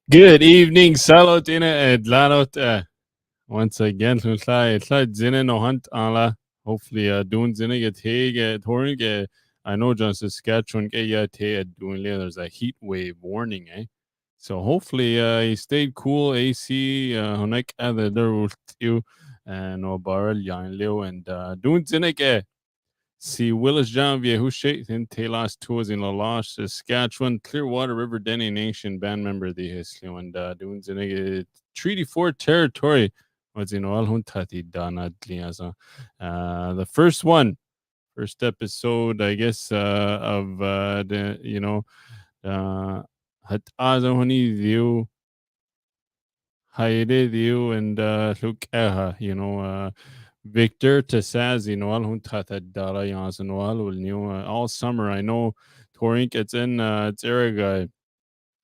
Good evening, salot ina edlanot. Once again, tla zine no hunt ala. Hopefully, doing zine get hege touring. I know John Saskatchewan get ya te doing. There's a heat wave warning, eh? So hopefully, he stayed cool. AC, honek other there you and no barrel yan leo and doing zine get. See Willis Janvier, who shaped in Taylor's tours in La Loche, Saskatchewan, Clearwater River Dene Nation band member the history and doing the Treaty 4 territory was in Huntati Dana Dliaza. The first episode, I guess, of the Hat Azahoni view Haide view and look Victor Tssessaze Noel Huntata Dala Yans Noel will new all summer. I know touring it's in it's Eriga.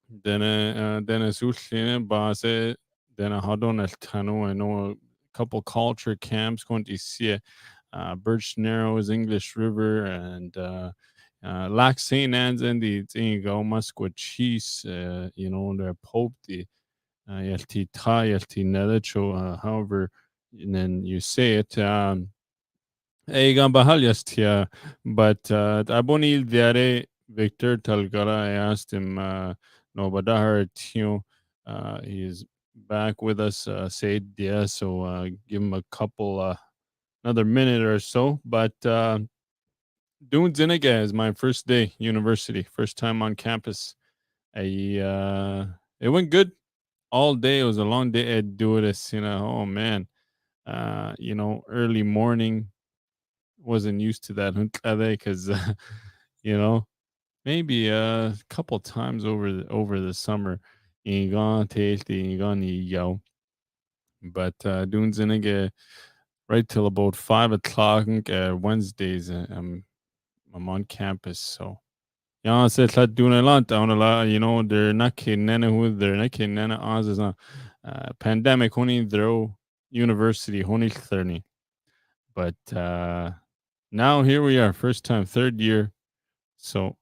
Then a Sushine Base, then a Hadon El Tano. I know a couple culture camps going to see Birch Narrows, English River, and Lac St. Anne's and the thing go Musquatcheese, the Pope, the yelti ta yelti nelecho, however, and then you say it. Egan bahal yastia, but abonil diare Victor Talgara. I asked him, no, but I heard he's back with us. Said yeah, so give him a couple, another minute or so. But doing Ziniga is my first day university, first time on campus. It went good all day. It was a long day at do this, oh man. Early morning, wasn't used to that because you know, maybe a couple times over the summer. Ingan tasty, ingan yo. But doing zinige right till about 5 o'clock Wednesdays. I'm on campus, so yeah, se tla doing a lot down a lot. They're not kidding who they're not kidding Oz is not pandemic honey throw university honey thirty. But now here we are, first time, third year. So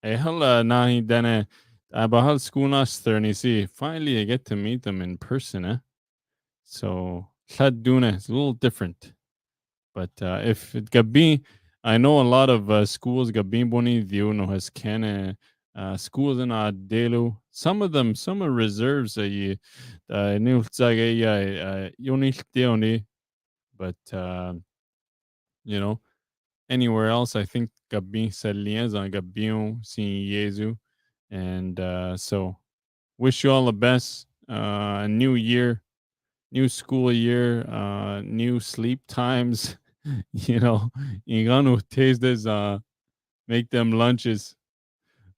hella nahi dene abahal school nas thirty. See, finally I get to meet them in person, eh? So tla duna is a little different. But if it gabi, I know a lot of schools gabi boni dio no has can schools in Delu. Some are reserves. You new zage ya yoni deoni, but you know anywhere else, I think gabi sa liaison gabion sin Yezu, and so wish you all the best. New year, new school year, new sleep times. Ingano taste this, make them lunches.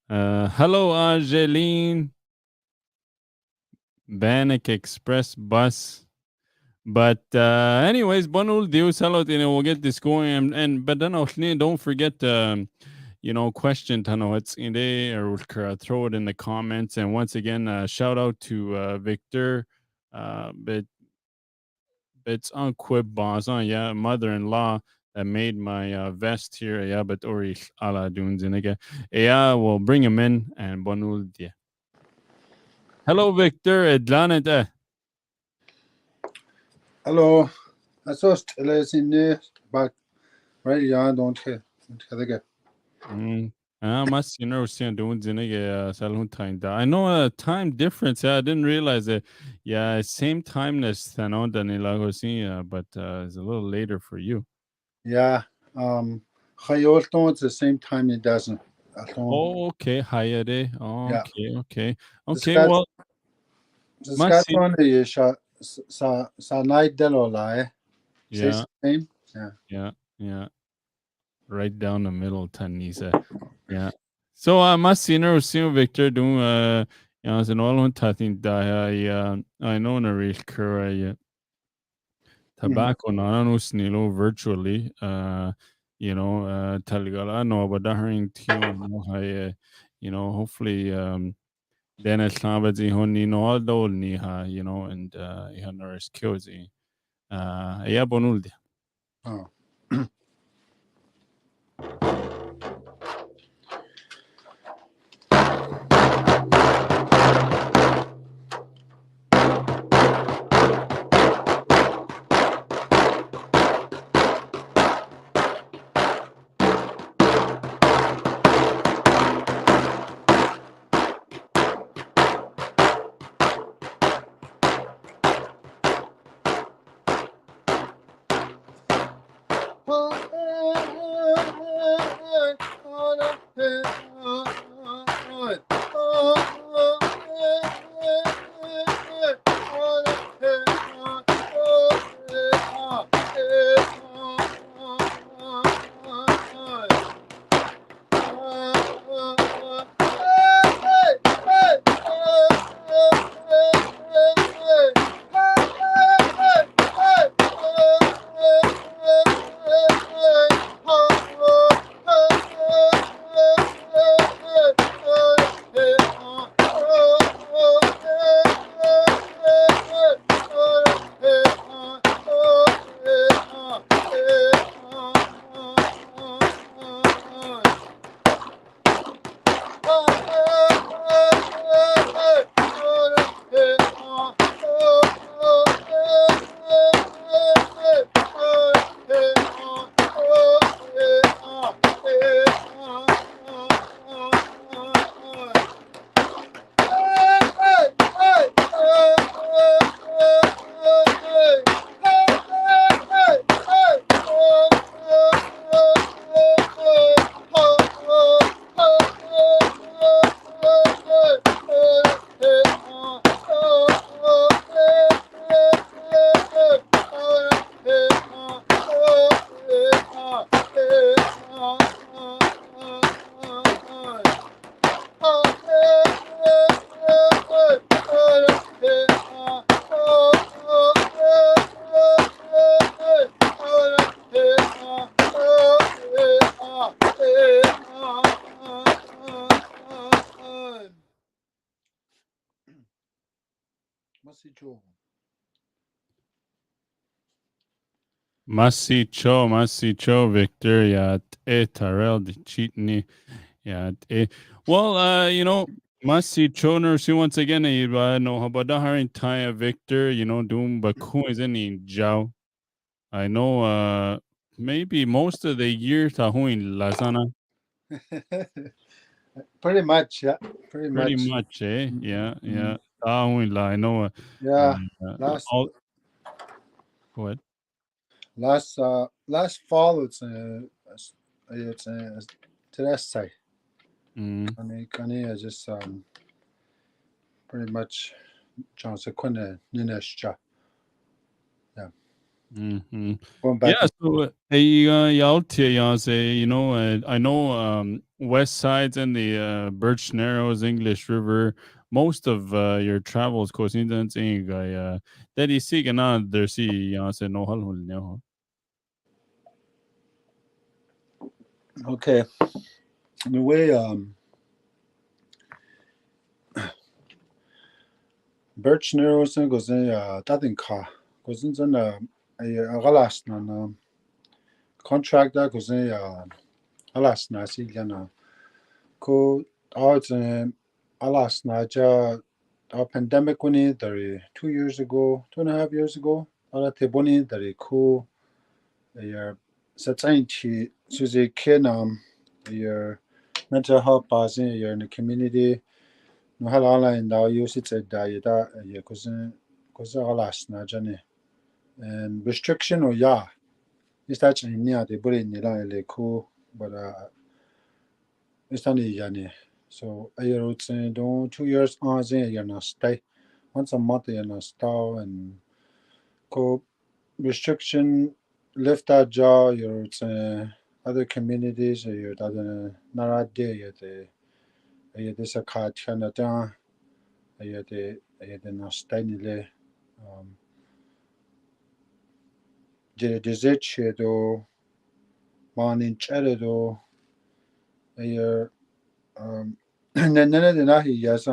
Hello, Angeline. Bannock Express bus. But anyways, bonul deus hello, we'll get this going, and but then don't forget question tano it's in there, or throw it in the comments. And once again, shout out to Victor, but it's on Quib boss on yeah, mother-in-law that made my vest here. Yeah, but ori ala dunes in again. Yeah, we'll bring him in and bonul dia. Hello, Victor. Edlanet. Hello. I saw in there, but right yeah, don't get. Mas doing salon time. I know a time difference. Yeah, I didn't realize it. Yeah, same timeness than on but it's a little later for you. Yeah. Hayolton at the same time it doesn't. Oh, okay. Hayade. Yeah. Okay, okay. The Okay, Scat well, the Masi. Scotland is sa night delola. Say Yeah, same. Yeah. yeah, yeah. Right down the middle, Tanisa. Yeah. So Masi Victor doing as an all on tatin I know na real cura Mhm. tobacco nanus nilo virtually talgala no but daharing no hay hopefully then it's nabadi honi no all ni ha and ihanor skills ya bonuldi. Oh. Masicho, Victor, yeah, Tarel, the cheatney, yeah, well, Masicho, nurse, once again, no, how about the hiring time, Victor, doom, but who is in Jao? I know, maybe most of the year, Tahuin Lazana, Pretty much, yeah. Pretty pretty much. much, eh? Yeah, Mm. yeah. Tahuin La, I know, Yeah. Last all, go ahead. last fall it's Tssessaze. Mm, Kani is just pretty much Johnson Quinn Nineshja. Yeah. mm-hmm. Going back Yeah, and so Yalte, say, I know West Sides and the Birch Narrows, English River, most of your travels, coincidence, that is seeking out there, see, say, no, no. okay. The way Birch Narrows goes in Dadin car goes in a galas na contract that goes in alas na si yana ko odds alas na ja pandemic when there 2 years ago 2.5 years ago ala te boni there ko your society suzy ken your mental health passing you're in the community no hala in da use it da da ya kusin alas na jani and restriction or yeah is that in near the body in the ko but it's not yani so I wrote don't 2 years on you're not stay once a month you're not style and co restriction lift that jaw you're other communities you're not idea you this a card Canada you not stay um the desert do one inch do you and then the yes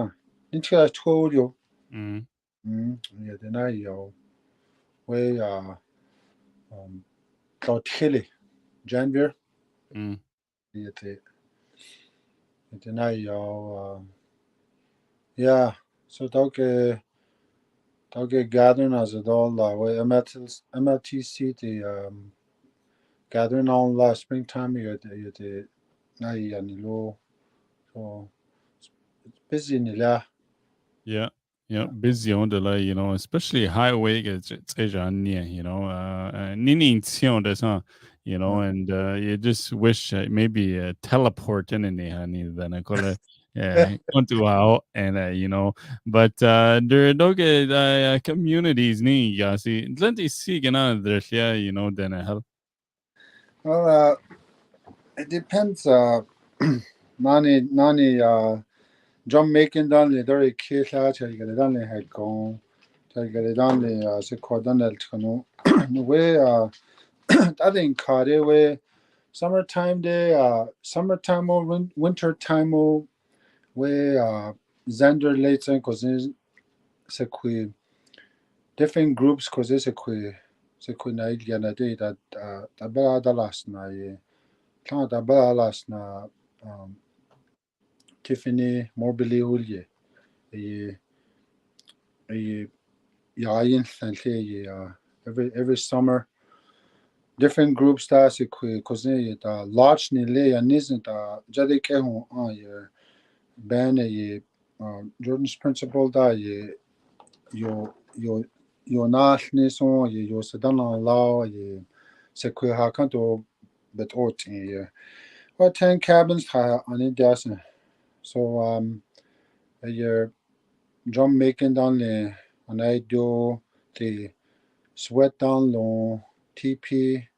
into I told you Mm, yeah then I way dot hilly Janvier mm, yeah then yeah so talk gathering as a all way MLTC the gathering on last springtime you the na yani low so it's busy in the yeah. Yeah, busy on the like, especially highway, it's near, Nini the huh, and you just wish maybe teleport in the honey, then I call it, yeah, on to out, and, but there don't get communities, ni, yeah, see, plenty see, there's, yeah, then I help. well it depends nani John making down the very case out you get it done the head gone you get it done the second el canoe the way I think Kade way summertime day summertime or winter time or way Xander later because it's a que different groups because it's a que na na day that tabela da last na ye can't tabela last na um Tiffany Morbili Ulye a yayin every summer different groups ta se cousin ta large ni le ya nizin ta jadi ke hu ye ban ye Jordan's principle da ye yo nash ni son ye yo se dan la ye se ha kanto bet ot ye what 10 cabins ha ani dasin so ye drum making down le and I do the sweat down low TP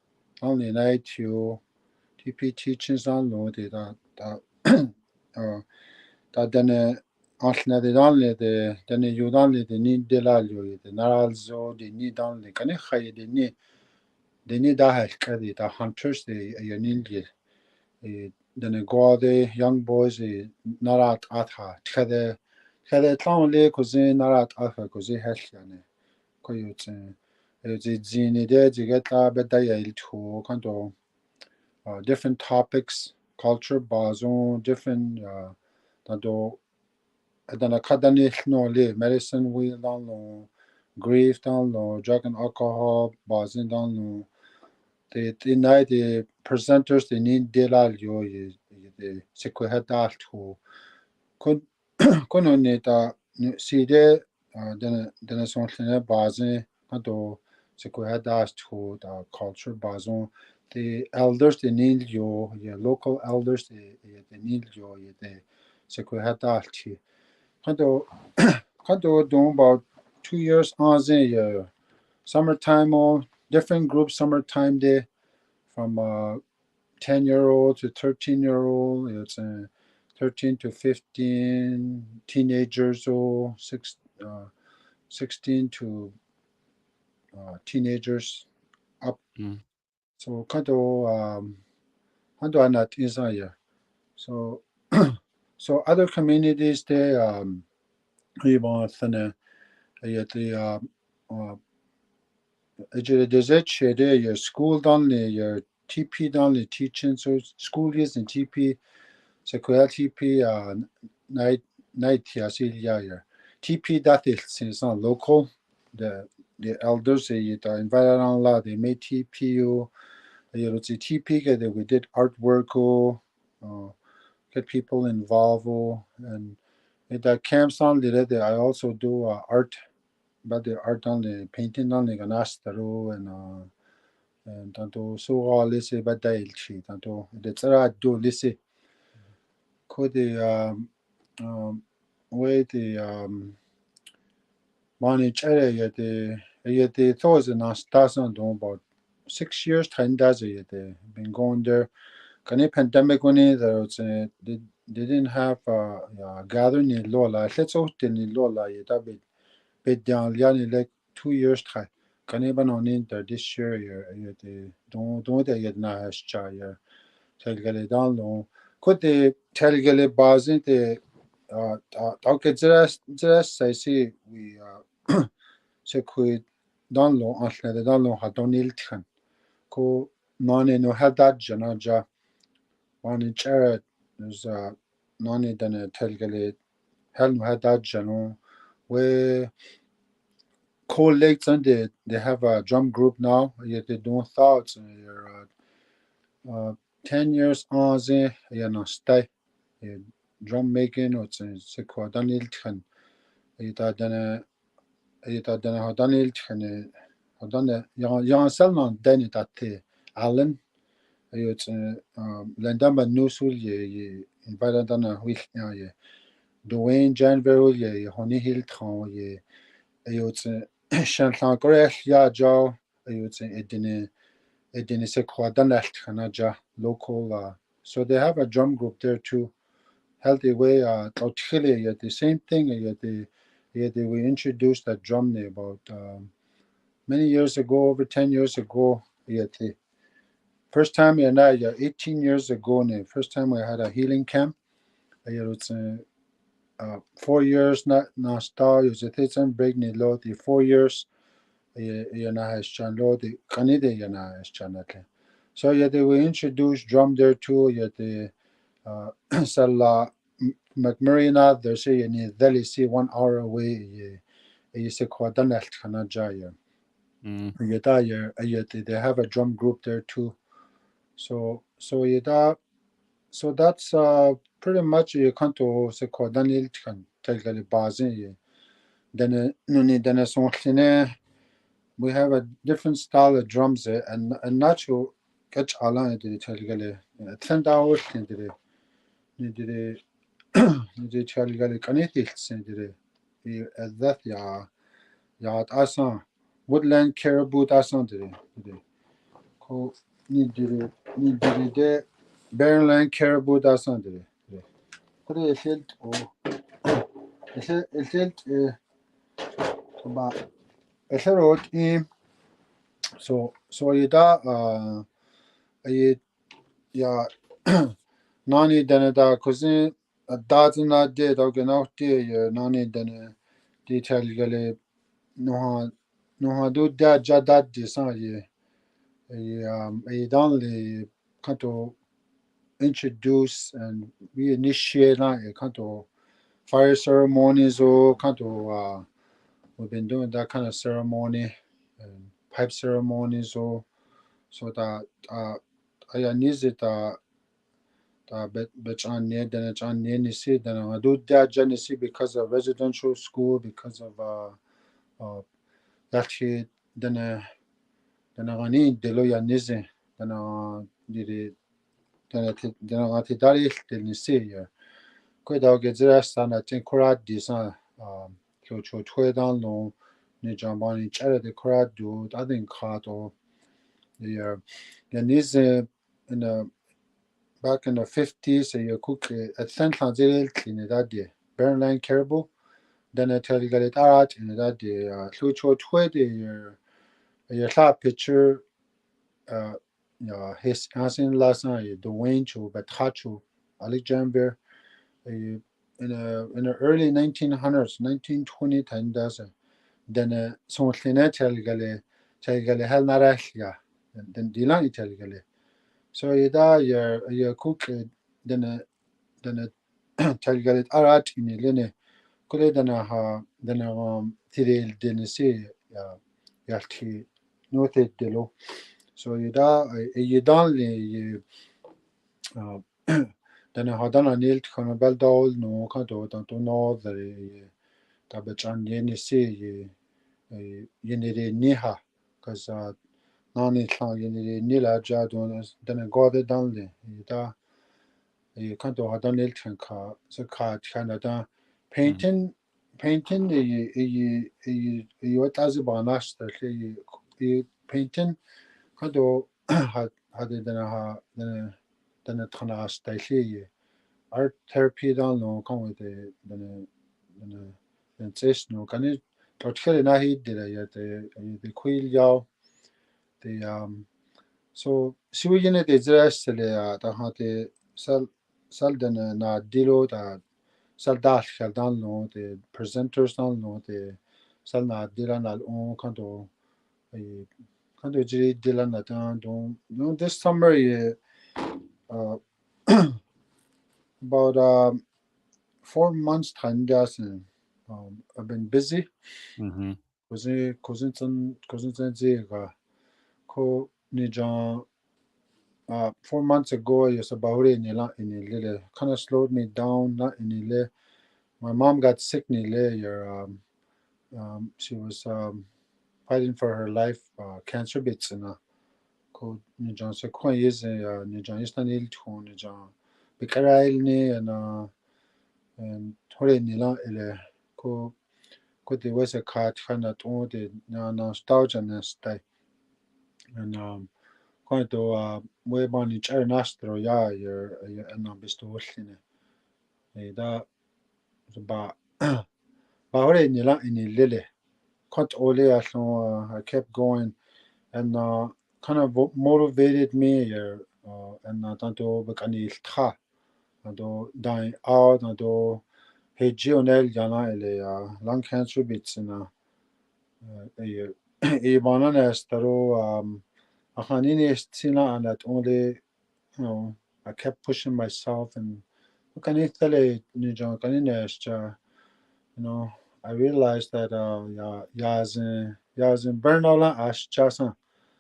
down the night you TP teachings down low the that then altna de down le de then you down le de need de la you the naralzo de need down le can I de need da help the hunters the you need then go the young boys narat atha خذ طلعوا لي كوزين نرات ألفا كوزي هش يعني كويوتين زي زيني ده زي قطع بدأ يلتو كانتو different topics culture بازون different تانتو أدانا كاداني نو لي medicine wheel دان لو grief دان لو drug and alcohol بازين دان لو the night the presenters they need دلال يو سكو هدال تو كن كنا نتا سيدة دنا سونتنا بازن كنتو سكو هداش تو دا culture بازون the elders they need you local elders they need you the سكو هداش تي كنتو doing about 2 years on the summertime or different groups summertime day from 10-year-old to 13-year-old. It's 13 to 15, teenagers or 16 to teenagers up. Mm. So kanto anat isaya. So so other communities they ibon thana ayati ejere your school down your TP down the teaching so school years and TP sequel TP night here. TP that is not local. The elders they invited on la they made TP it's a TP that we did artwork get people involved and at the camps on the I also do art but the art on the painting on the ganastaro and tanto so all this but they tanto the tsara do this could the way the manage area the thoughts and stars on about 6 years 10 days been going there can a pandemic when there was they didn't have gathering in Lola let's out in Lola that bit down like 2 years can even on inter this year the don't they na has cha telgele down low could the telgele bazin the okay just say see we se kui down low antle the down low ha donil tkan ko none no had that janaja one in chair is none than a telgele hell no had that jano where cold lakes and they have a drum group now yet they don't thoughts and you're 10 years on the you know stay drum making or se kwa danil tkan ita dana ha danil tkan ha dana yan selman dani tate allen it's lendamba nusul ye invite dana wil ye Dwayne Janville ye honey hill tran ye it's shantan koresh ya jaw it's edine se kwa danil tkanaja local so they have a drum group there too healthy way the same thing we introduced that drum about many years ago over 10 years ago first time 18 years ago first time we had a healing camp it's 4 years not star is it's break ni lo the 4 years na has chan lo the kanide na has chan so we introduced drum there too sell McMurray na there say ni deli see 1 hour away ye se kwadanelt kana jaya. Mm. Yada they have a drum group there too. So yada so that's pretty much you can't to se kwadanil kan telgali bazin ye. Then nuni then son we have a different style of drums and natural catch alan de telgali 10 hours de de telgali kaniti sendire that ya asan woodland caribou asan de ko ni de Barrenland caribou asan de kore eselt o eselt ba eserot so yada ay ya nani dene da cousin dazna de da genau de nani dene detail gale no ha do da jadad de sa ye dans les quand on introduce and we initiate quand on fire ceremonies or quand on we've been doing that kind of ceremony and pipe ceremonies or so that I need it bet on near then it's on near Nisi then I do that Genesee because of residential school because of that he then I need the lawyer Nizi then I did it then I got it then Nisi quite dog gets rest and I think Korat design cho cho down low ni jambani chere the Korat do I think caught or the Nizi in the back in the 50s, you cook at Central clean that day. Bernline caribou, then I tell you get it out in that day. Lucho Twede, your top picture, uh, his answering last night, Dwayne Chu, Batachu, Alexander, in the early 1900s, 1920, and then so tell you hell narashia, then Dilani tell you. So you cook then تلقى أرات إني لنا كل دنا تريل دنسي يالتي نوتي دلو so يدان لي دنا هادانا نيلت كنا بلدول نو كانتو تانتو نوذر تابتشان ينسي ينري نيها كذا ناني تلان ينري نيلا جادون دنا قاعدة دان لي يدا kanto hadan lel ka so ka chana da Mm. painting what as banash da painting kanto had dana tana sta art therapy da no kan with dana test no kan it torture na hi de ya de quil yao the so si we gene de zras le da ha de sal den na dilo da sal dal shal dan no the presenters dan no the sal na dila na on kanto jiri dila na dan don no this summer uh, about 4 months time gas I've been busy Mm-hmm. cousin ga ko ni jan 4 months ago I was about in little kind of slowed me down not in my mom got sick she was fighting for her life cancer bits and ko ni jan se ko is ni jan is tanil to ni jan bikarail ni and hore ni la ele ko the was a card kind of to the na nostalgia and stay and quanto we bani char nastro ya and bisto da ba ba hore ni la ni lele cut ole I kept going and kind of motivated me and tanto bekani iltha tanto dying out tanto he gionel jana ele lung cancer bits na e banana estero akhanini estina and that only I kept pushing myself and Can you tell it, can you I realized that yazin burnola ash chasa.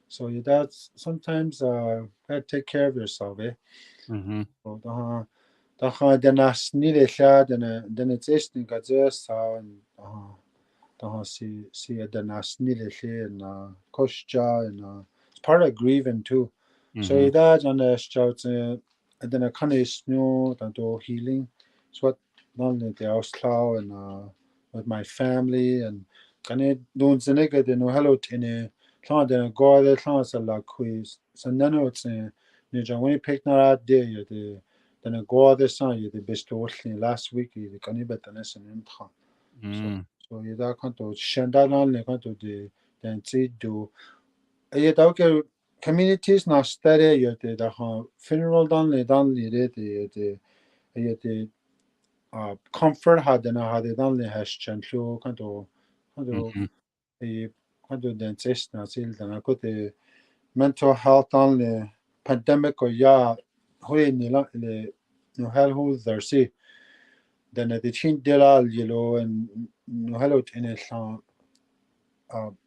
So you that sometimes gotta take care of yourself, eh? Mhm. So the snile sha then it's isting gazes and see the snile she and koshja and it's part of grieving too. So Mhm. you that and shouts and then a kind of snow that do healing. So what not the auslau and with my family and can it don't zinega de no hello tine tla de go de tla sa la quiz so nano it's ni ja when you pick na out there you the go de san you the best last week you can bet an in so Mm. so you da kan to shanda na le kan to de then see do you da ke communities na study you the funeral dan le de you the comfort had na had dan le has chan so kan to Mhm. i quando dentist na sil na ko te mental health on the pandemic o ya hoi ni la le no hel hu there si then the chin de la yelo and no hello in it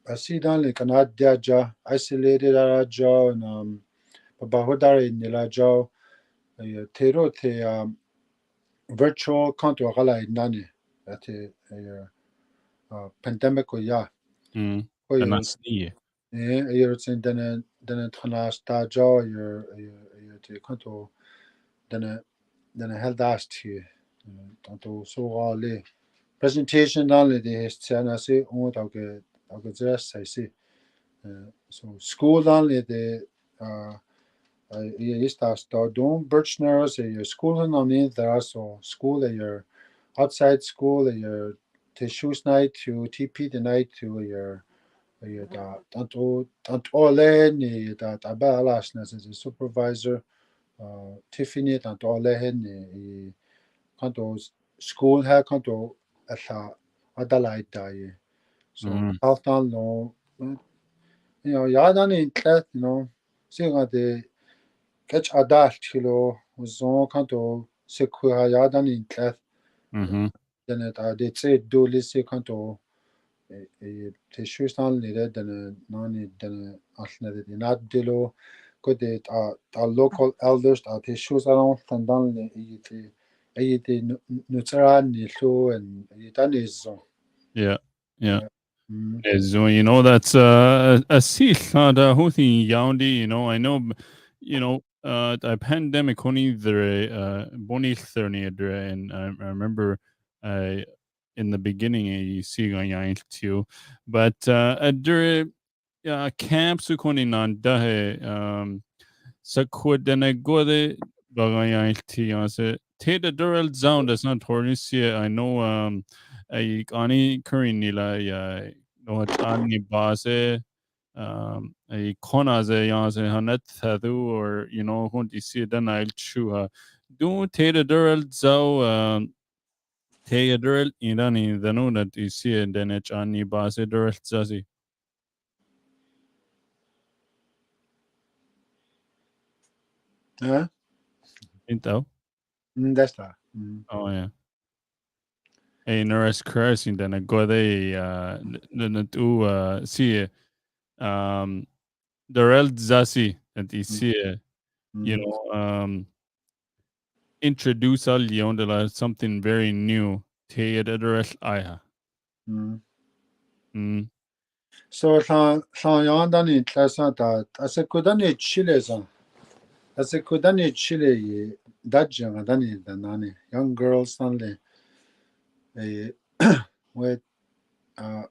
I see dan le kana dia ja isolated ara ja and ba hodare ni la ja te ro te virtual kanto gala nani at pandemic o ya Mm. ko Den asni. you're saying then tana sta jaw you're to kanto then held last here tanto so alle presentation only the sana se on ta just I see so school only the uh is that start doing birch narrows your school and on in there also school your outside school your to shoes night to TP the night to your tanto ole ni aba alas na supervisor Tiffany tanto ole ni kanto school ha kanto asa adalai dai so Mm. half down no ya dan in class see the catch adult kilo zo kanto se ku ya dan in class Mhm. then it they say do list kanto te shustan lire den nani den alne de nadilo ko de local elders te shusaron tandan le te nutsara ni lo and tan is Yeah. Yeah. yeah mm Is that's a seal huthi yaundi, I know the pandemic only the boni thirny and I remember uh in the beginning you see going too, but there camps koni nan dahe sa kudene gode bagay ti se te the dural zone that's not tornisia I know ay ani curry nila ya no ani base ay kona ze ya se hanet thadu or hundi si dan I'll chew do te the dural zo te the dural irani the no that you see and then it's ani base dural zazi yeah into that's that mm oh yeah. Nurse cursing then a go they do see the real zasi and you mm see mm introduce al Leon de la something very new te the rest aya mm mm so sa yan dan in class ase kudan chile ase kudan chile that jang dan nani young girls only with uh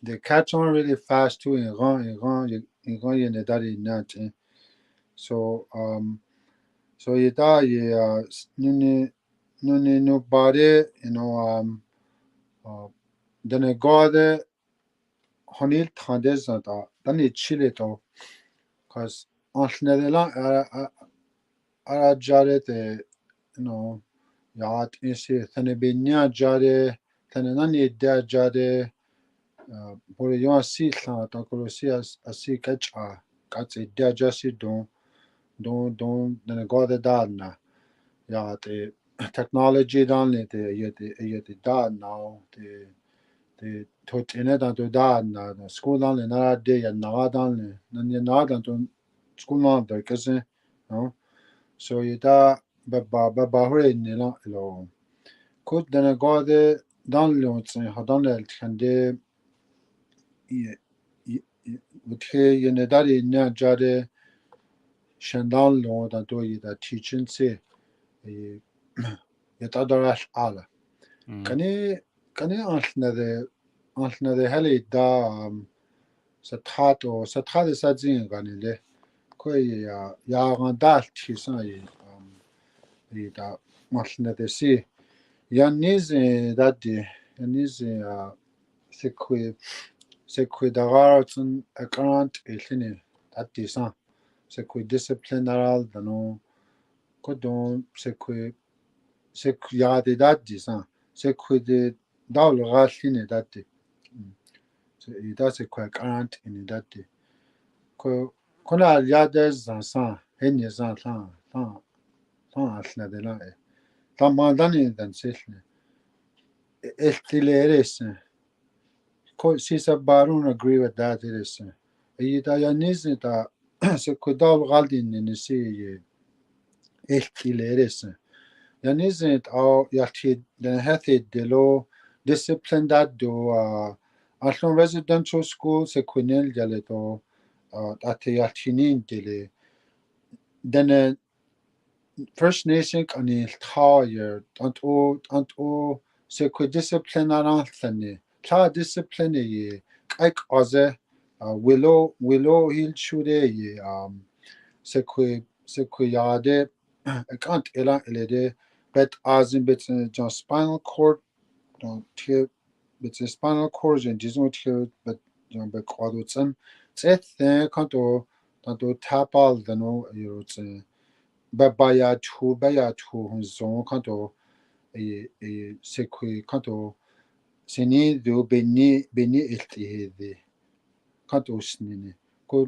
they catch on really fast too in Iran in the daddy nut. So so you da nuni no body then a god honey tades da then it chile to cause on la ara jare te yat isi thane binya jare thane nani da jare por yon si la ta ko si asi kacha katse da jasi don then a god da na ya te technology dan le de da now de tot ene dan to da na school dan le na de ya na dan le na dan to school na da kase no so ye da ba hore ne la lo ko dana go de dan le tsin ha dan le khande ye ye ye ne da ne ja de shandan lo da to ye da teaching se ye ye ta da ala Mhm. كان أنتنا هلي دا ستاتو ساتزين غاني كوي يا غندال تشيسان دا مالنا دسي يانيزي دادي يانيزي سكوي دغارتن أكرانت إلتني دادي سان سكوي ديسيبلينارال دانو كودون سكوي يادي دادي سان سكوي دي داول غالتيني دادي that's a quick aunt in that day. Kona yada zansan, henye zan tan asna de la. Tan mandani dan sesne. Estileres. Sisa Barun agree with that it is. Ida ya nizni ta se kudal galdin ni si estileres. Ya nizni au yalti den hathi delo discipline that do Alton residential school se kwinel jale ate yaltinin dele then First Nation ani thayer ant o se kwe discipline aranthani ta discipline ye kaik oze willow hill shude ye se kwe yade kant ela elede bet azin bet jan spinal cord don't bet spinal cord and disno tier bet jan bet kwadutsan tset kanto tanto tapal dano yurutsen ba ya tu zon kanto sekwe kanto seni do beni iltihedi kanto snini ko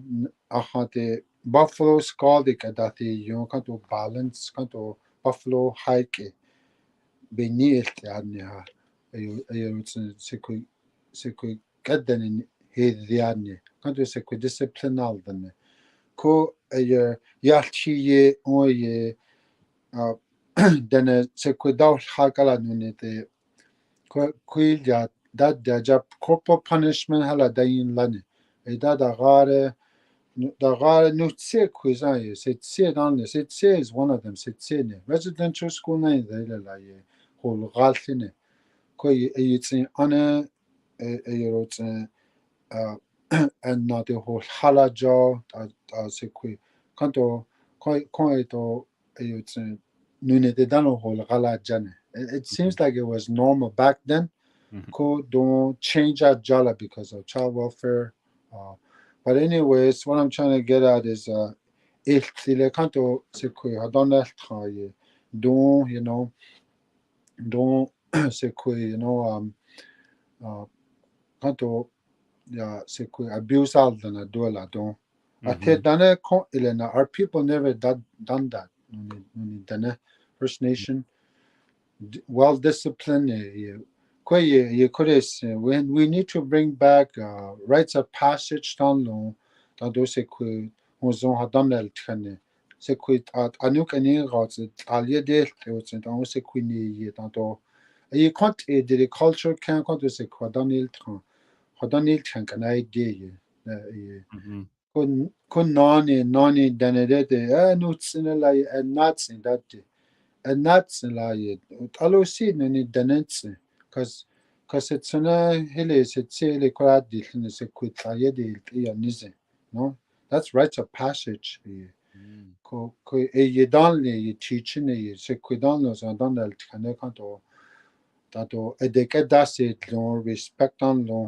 ahate buffalo skull de kadati yon kanto balance kanto buffalo hike beni iltihadni ha ayo sekwe kadani hediani kanto sekwe disciplinal dane ko ayo yalchi ye oye dene se cuidau hakala nunete kuilja that the job corporal punishment hala dayin lani da gare nutse kuizaye se dan se is one of them se ne residential school na de la ye hol galtine ko yitsin ane yirotsin and not the whole halajo se kui kanto ko to yitsin nune de dano hol gala jane. It seems like it was normal back then. Mhm. Ko don't change that jala because of child welfare. Uh, but anyways, what I'm trying to get at is if the kanto se kui hadona ye don't don't se kui uh, kanto ya se kui abuse al dana do la don. Ate Mhm. dane kon ilena our people never done that. Nuni dane First Nation well disciplined. When we need to bring back rites of passage down low, that those on hadamel tchane. Sequit at anuk any rots alia de and also queenie yet anto. You can't the culture can come to say quadanil tran. Hadanil tank an idea. Mhm. Kun nani danedete nuts in a lie and nuts in that day and that's like alo si ni danetse cause it's na hele se tsele kwa di ne se kwita ye de ya nize no that's rites of passage Mhm. ko ye dan le ye teaching ye se kwidan no so dan dal kane kanto tato edeke da se don respect on lo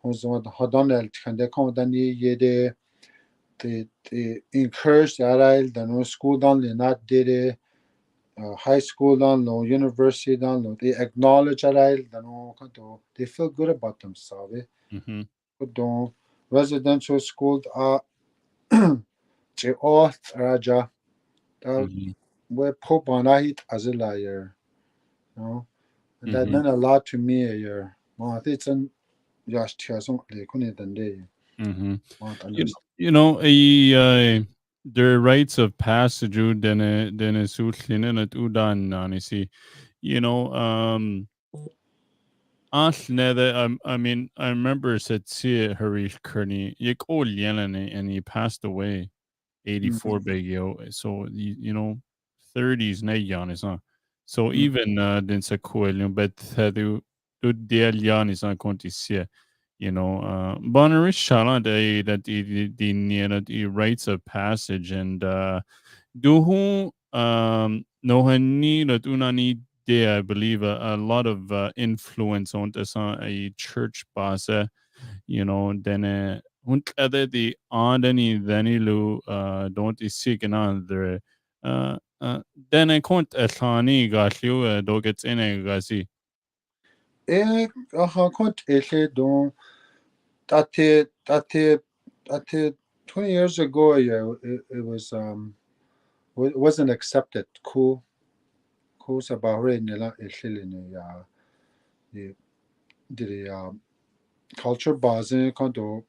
hozon hadan el kande kan dan ye de encourage the arail dan no school dan le not did high school down low, university down low, they acknowledge they feel good about themselves. Mhm. Don't residential school are raja Mhm. we Pope on it as a liar, you know, and that Mhm. meant a lot to me a year. Well, it's an just some like on it and day. Mhm. Want You understand? you know, the rites of passage den sutlinen at udan nanisi. You know, Ashnede, I mean, I remember said see Harish Kearney, Yik old Yelene, and he passed away 84 Mm-hmm. Bagyo. So, you know, 30s na yan is on. So Mm-hmm. even din sa kuel, but du dial yan is on konti siya. You know, Bonneris Shala that the near the rites of passage and Duhu Nohani Unani de I believe a lot of influence on this a church boss you know then hunt other the andani danilu don't is seek another uh uh then I can't athani got you dog it's in a gasi. Kont ele don that 20 years ago, yeah, it was wasn't accepted. Cool sa bahre nila ele ni ya the culture bazin kondo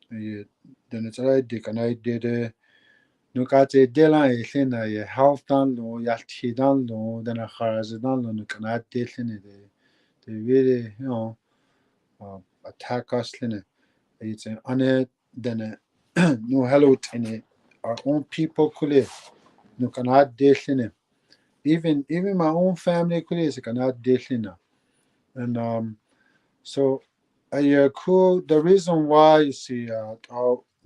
then it's right the can I did no ka te de la ele na ye health dan lo ya ti dan lo then a kharaz dan lo no can I de ni they really attack us lene it's an ane then no hello in our own people kule no can I de even my own family kule is can I de and so cool. The reason why you see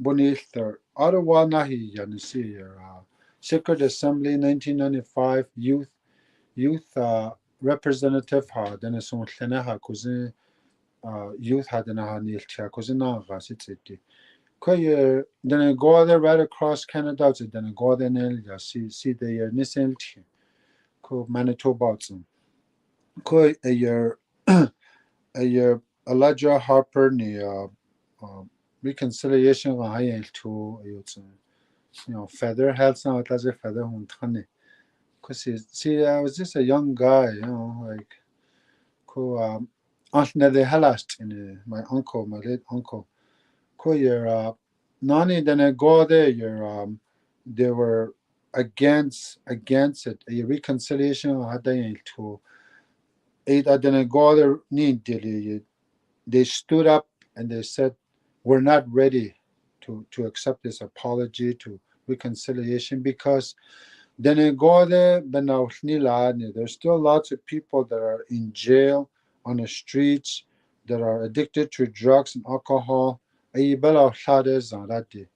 beneath the other one nahi you see Secret Assembly 1995 youth representative ha then is on tlene ha kuzi youth had na ha nilcha kuzi na ga sititi ko ye then I go there right across Canada so then I go there nil ya see the nisel ko Manitoba ko Elijah Harper ni uh, reconciliation ga hayen to feather health now it as a feather hun tane cause see I was just a young guy like ko aunt de halast in my uncle my late uncle ko your nani then I go there your they were against it a reconciliation hadayen to it I didn't go there need they stood up and they said, "We're not ready to accept this apology to reconciliation because then in Gode, there's still lots of people that are in jail on the streets that are addicted to drugs and alcohol. Ayi bela hlade zan that day.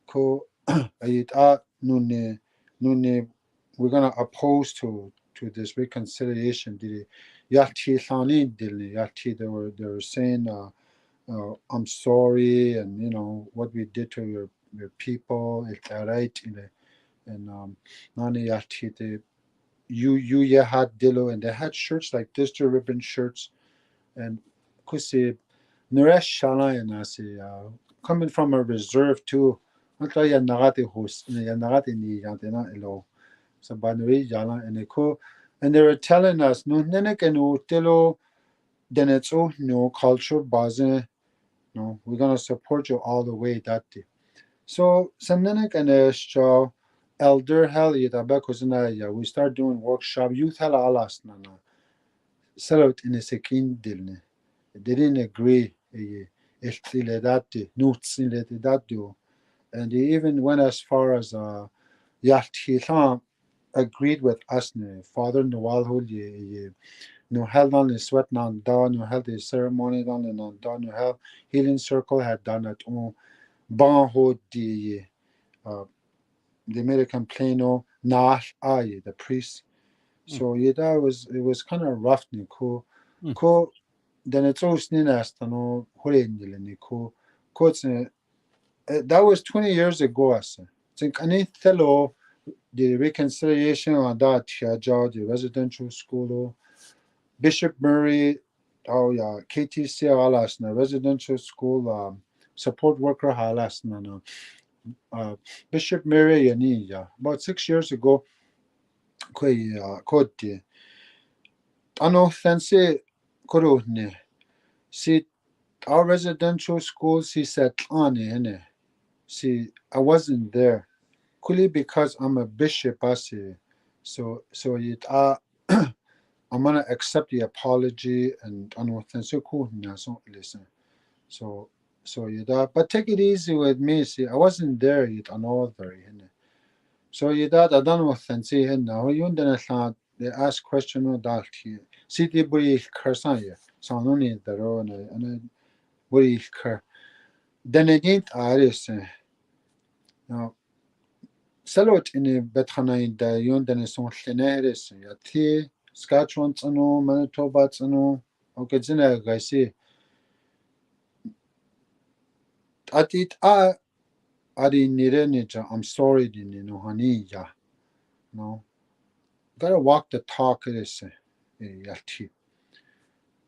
Ko ayit nune we're gonna oppose to this reconciliation. Did yati thani dilni yati they were saying I'm sorry and what we did to your people it's right and nani yati you yeah had dillo and they had shirts like this to ribbon shirts and kusi Naresh Shala and I say coming from a reserve too. Anta ya nagati host ya nagati ni yantena elo. So banuri jala and ko and they were telling us no nenek and utelo denetso no culture bazin no we're gonna support you all the way that day. So samnenek and elder hell yitabe kusina ya we start doing workshop youth hell alas nana. Salot in a sekin dilne. They didn't agree. And they even went as far as Yahtilan agreed with us. Father Noel no held on the sweat non done, no held the ceremony on and non done, no held healing circle had done it on ban ho uh, the American plano nash aye the priest. Mm, So yeah, it was kind of rough, Nico. mm, Ko then it's all sninast no horrendile Nico. Ko that was 20 years ago. I think any fellow the reconciliation on that the residential school Bishop Murray oh yeah KTC alas na residential school support worker halas na no Bishop Murray yani yeah about 6 years ago koti ano sense korone see our residential school see set on hene see I wasn't there kuli because I'm a bishop asi so it I'm gonna accept the apology and ano sense ko na so listen so but take it easy with me see I wasn't there yet another hene so you that I don't know fancy hen now you then they ask question or that here. City buri kersan ye. So no need the ro and buri ker. Then again aris now salot in a betana in the yon then son heneris ya ti Saskatchewan ano Manitoba ano okay zina gaisi at it ari nire nija I'm sorry din no hani ya no gotta walk the talk it is ya ti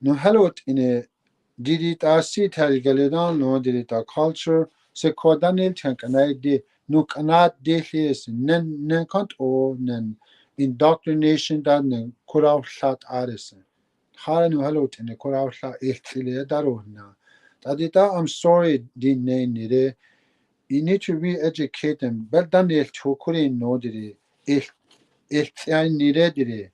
no hello in a Didita sitel geledan no didita culture se kodanil tank anai de nuk anat de his nen kant o nen indoctrination dan nen kuraw shat aris. Hara no hello in a kuraw shat ichtile daro na. Tadita I'm sorry din ne nire you need to re-educate them. But then they chokuri no did it nire did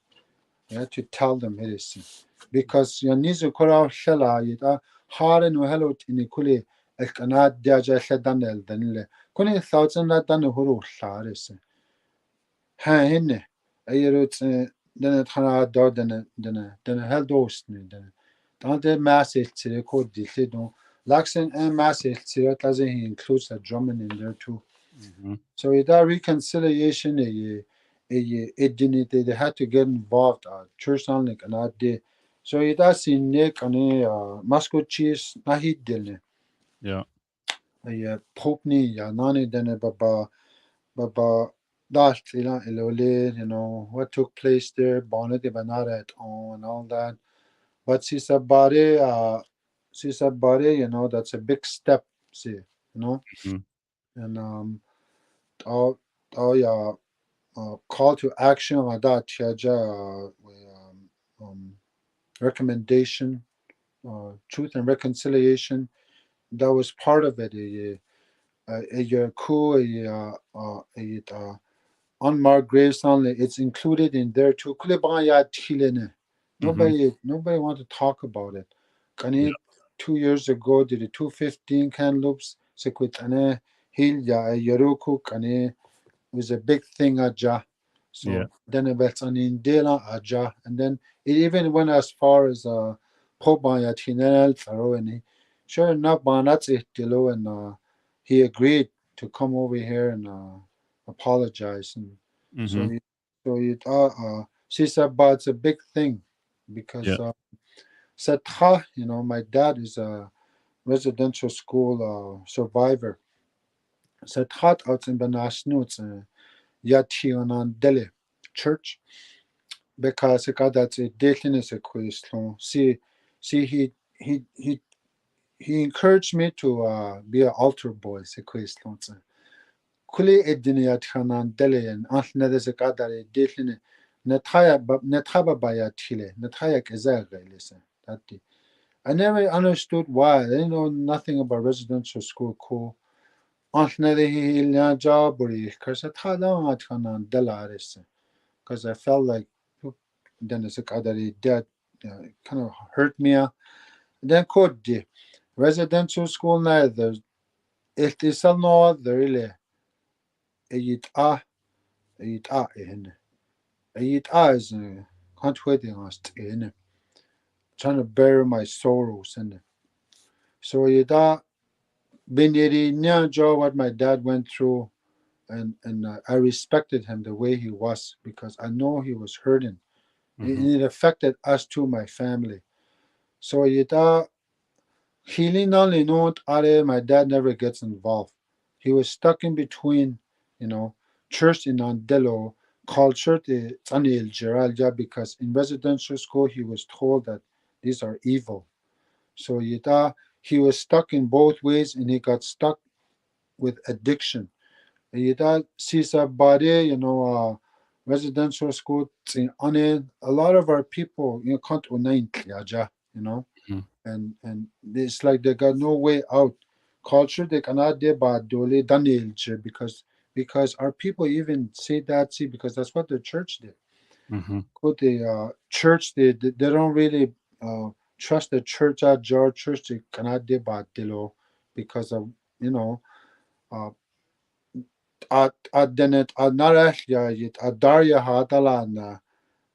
you have to tell them it is because you need to call out shella yita hard and hello in kuli el kanad diaja shedan el danile kuni thousand la dan huru sharis ha hinne ayerut den it hana do den hel dost ni den dan de massive to code dilti don laxen and massive to it as he includes a German in there too Mhm. so that reconciliation it didn't they had to get involved church on like an day. So it has in Nick and Moscow cheese na hit dilne. Yeah. Pope ni ya nani dene baba that ilole what took place there bonnet de banara at on and all that. But Sisabare, that's a big step, see, Mhm. and all yeah call to action like that recommendation truth and reconciliation that was part of it unmarked graves only it's included in there too Mhm. nobody want to talk about it Yeah. Kani 2 years ago did the 215 can loops sequit ane hil ya yeruku kani was a big thing aja. Yeah. So then it's an indela aja, and then it even went as far as Pobaya Tinel Faro, and sure enough, Banats Ihtilo, and he agreed to come over here and apologize, and so Mhm. he, she said, but it's a big thing Yeah. because Satha, my dad is a residential school survivor. Sathat out in Banasnuts. Yati on Dele church because that's a deaconess question. See, he encouraged me to be an altar boy. Se question. Kuli edini yathanan Dele and antne se kadare deacon netaba baya chile netaya kezaga listen. That I never understood why. I didn't know nothing about residential school. Cool. Antne he job or because I thought I Dela because I felt like then it's like that kind of hurt me. Then could the residential school neither it is no really it in it is can't wait in trying to bury my sorrows in it. So it been job what my dad went through and I respected him the way he was because I know he was hurting. Mhm. It affected us too, my family. So it healing only note are my dad never gets involved. He was stuck in between, you know, church in Andelo, culture the Tanil Geralja because in residential school he was told that these are evil. So he was stuck in both ways and he got stuck with addiction. Yita Sisa Bade, residential school. On it, a lot of our people, can't unain you know, Mhm. and it's like they got no way out. Culture they cannot do but dole danilje because our people even say that see because that's what the church did. Mhm. Could the church they don't really trust the church at George church they cannot do but dilo because of you know uh at denet at narahya yit at Darya Hadalana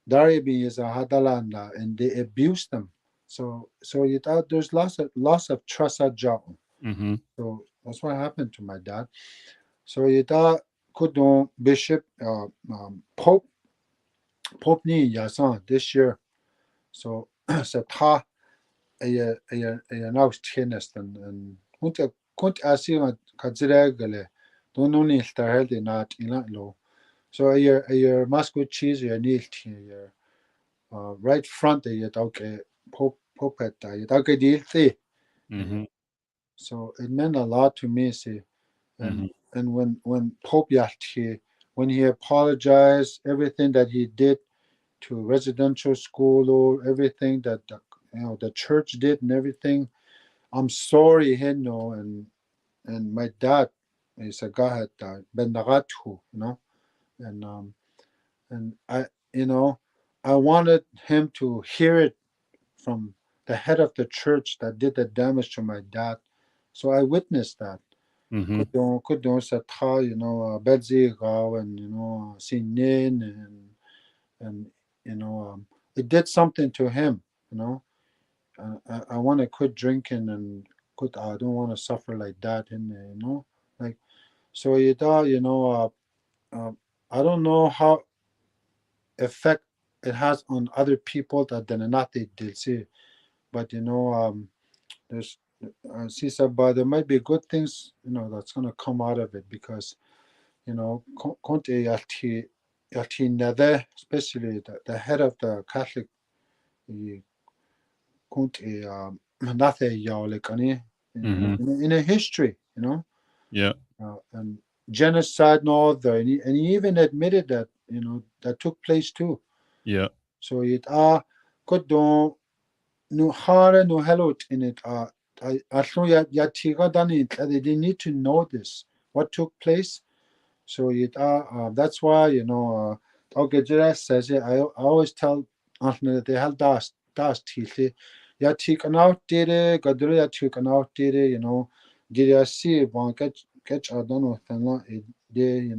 Darya being is a Hadalana and they abuse them. So you thought there's lots of trust at job. Mhm. So that's what happened to my dad. So you thought could do Bishop Pope ni yasan this year. So so ta a now tennis and kunt asima kadziragale don't know ni started not in low. So a Moscow cheese a nil here right front you okay Pope at you okay deal see. Mhm. So it meant a lot to me see and Mhm. when Pope Yati when he apologized everything that he did to residential school or everything that the church did and everything. I'm sorry, and my dad is a guy that Ben Nagatu, and and you know, I wanted him to hear it from the head of the church that did the damage to my dad. So I witnessed that. Mhm. Could don't sata, Betsy Gao and Sinin and it did something to him. You know, I want to quit drinking and quit. I don't want to suffer like that. And like so uh, I don't know how effect it has on other people that then not they did see, but there's see so, but there might be good things that's gonna come out of it because Conte Yalti Nede, especially the head of the Catholic Conte Nathe Yaulikani Mhm. in a history, Yeah. and genocide and all that, and he even admitted that that took place too. Yeah. So it could do no hare no hello in it I know ya tiga done it they need to know this what took place. So that's why okay just says it I always tell Anthony that they have das tilly ya tik an out did it gadru ya tik an out did it did ya see one catch I don't know it they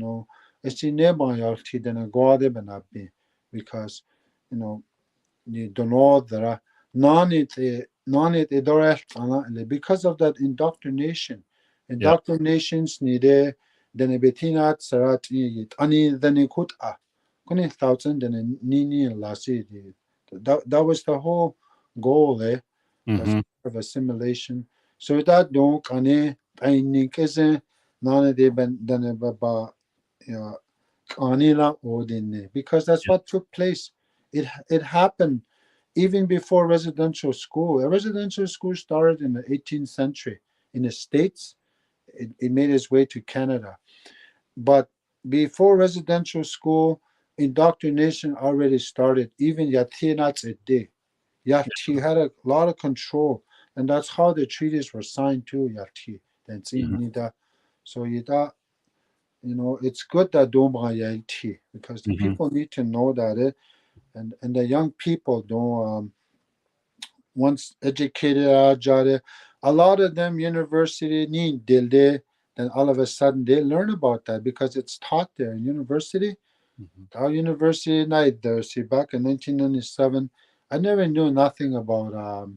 it's in nearby your tea than a god be because you know you don't know there non it because of that indoctrination Yeah. indoctrinations nide then a betinat sarat ani then it could kuni thousand then nini lasi that was the whole goal as Mhm. part of assimilation so that don't kane pain kese non de ben then ba Anila Odine, because that's Yeah. what took place. It happened even before residential school. A residential school started in the 18th century in the States. It made its way to Canada. But before residential school, indoctrination already started. Even Yatinats a day. Yati had a lot of control, and that's how the treaties were signed to Yati. Then Mhm. Nida. So Yida it's good that Doma Yaiti because the Mhm. people need to know that and the young people don't once educated a lot of them university need dilde then all of a sudden they learn about that because it's taught there in university. Mhm. Our university night there see back in 1997 I never knew nothing about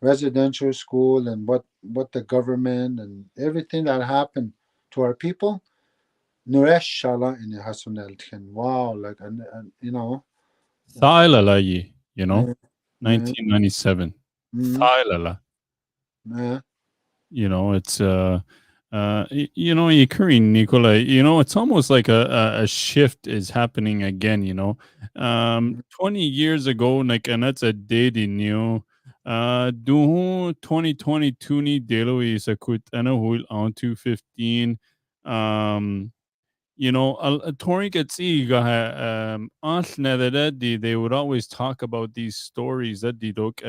residential school and what the government and everything that happened to our people. Nuresh Shala in the Hasunel Tchen. Wow, like Thailala ye, uh, uh, 1997. mm, Thailala. uh, It's Yukuri Nicola, it's almost like a shift is happening again, 20 years ago, like, and that's a daily new duhu 2022 ni delo is a kut ana hul on 215 um Touring gets they would always talk about these stories that the dok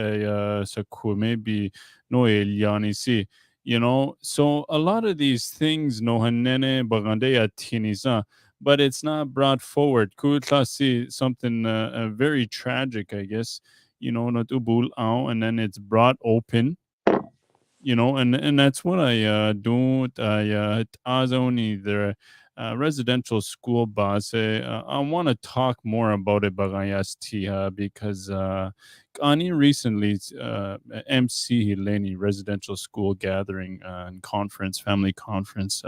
maybe no eliani see, so a lot of these things no hanene bagande ya tinisa, but it's not brought forward. Kutla see something very tragic, I guess, not ubul out, and then it's brought open, and that's what I do. As only the residential school boss. I want to talk more about it, Bagayas because Ani recently MC Heleni residential school gathering and conference, family conference,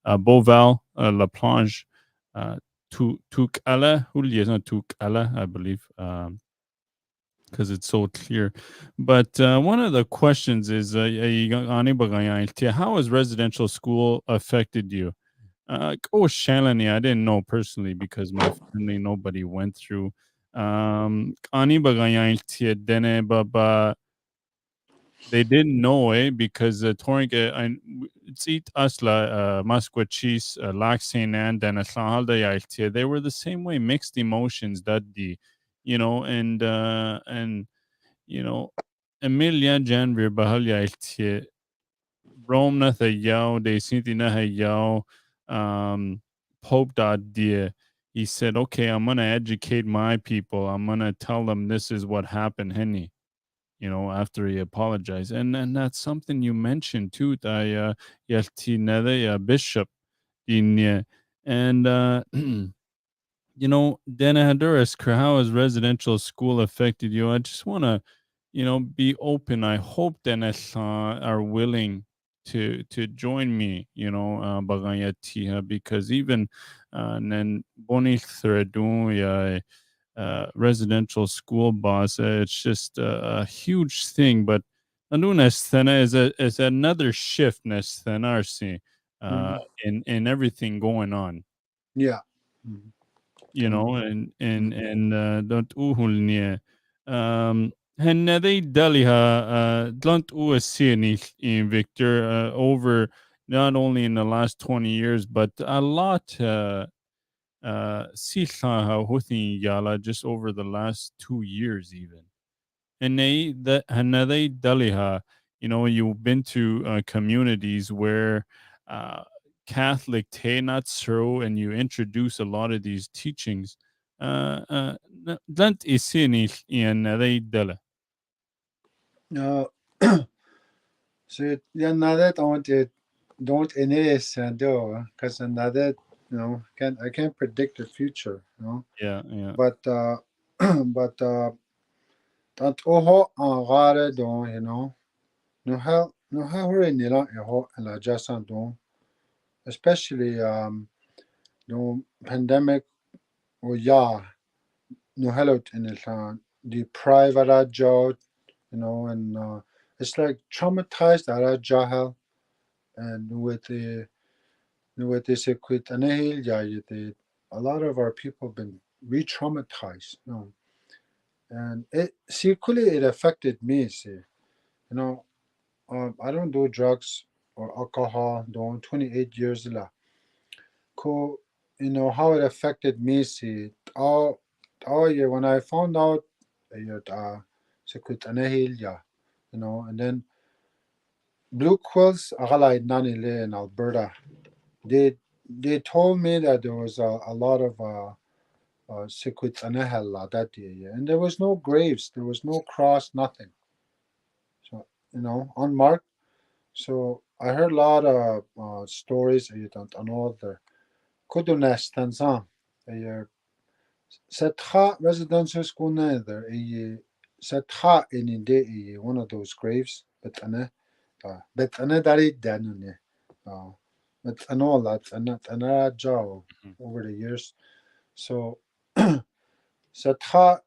Beauval, La Planche, Tukala, Huliason Tukala, I believe. Because it's so clear. But one of the questions is, how has residential school affected you? Oh, Shalini, I didn't know personally because my family, nobody went through. Ani Dene, but they didn't know, because touring it's eat asla masquachis laxin and they were the same way, mixed emotions that the and you know, Emilia Janvir Bahalya Iltie, Rome na yao, de Sinti na yao, Pope dot dear. He said, okay, I'm going to educate my people. I'm going to tell them this is what happened, Henny, after he apologized. And that's something you mentioned too, that Yalti Nede, Bishop, in, and, Dana Honduras, how has residential school affected you? I just want to, be open. I hope Dennis are willing to join me, Bagayatiha, because even then Boni Thredu, yeah, residential school boss, it's just a huge thing. But Anunas Thena is another shift Nesthenar uh Mhm. in everything going on, Yeah. Mhm. and don't uhulnie henne daliha don't uasini in Victor over not only in the last 20 years but a lot silaha huthi yala just over the last 2 years even. And they daliha, you've been to communities where uh, Catholic te not so, and you introduce a lot of these teachings. Dant isini in they dala. Uh, so yeah, now that don't enes and do because now that can I can't predict the future, Yeah, yeah. but but that oho agare don no how hore nila eho la jasan don, especially no pandemic or ya no hello in the the private job, and it's like traumatized ara jahel, and with this quit anehil ya a lot of our people been re-traumatized, and it secretly it affected me. See, I don't do drugs or alcohol. Doing 28 years la. Cool, how it affected me. See, all year when I found out, secret anehil ya, and then blue quills agalai nanile in Alberta. They told me that there was a lot of secret anehel that day, yeah. And there was no graves, there was no cross, nothing. So unmarked. So I heard a lot of stories. You don't know the kudunesh tanzan. Setha residential school neither. Setha in Inde one of those graves, but ane dari danune. But anola another job Mhm. over the years. So Satha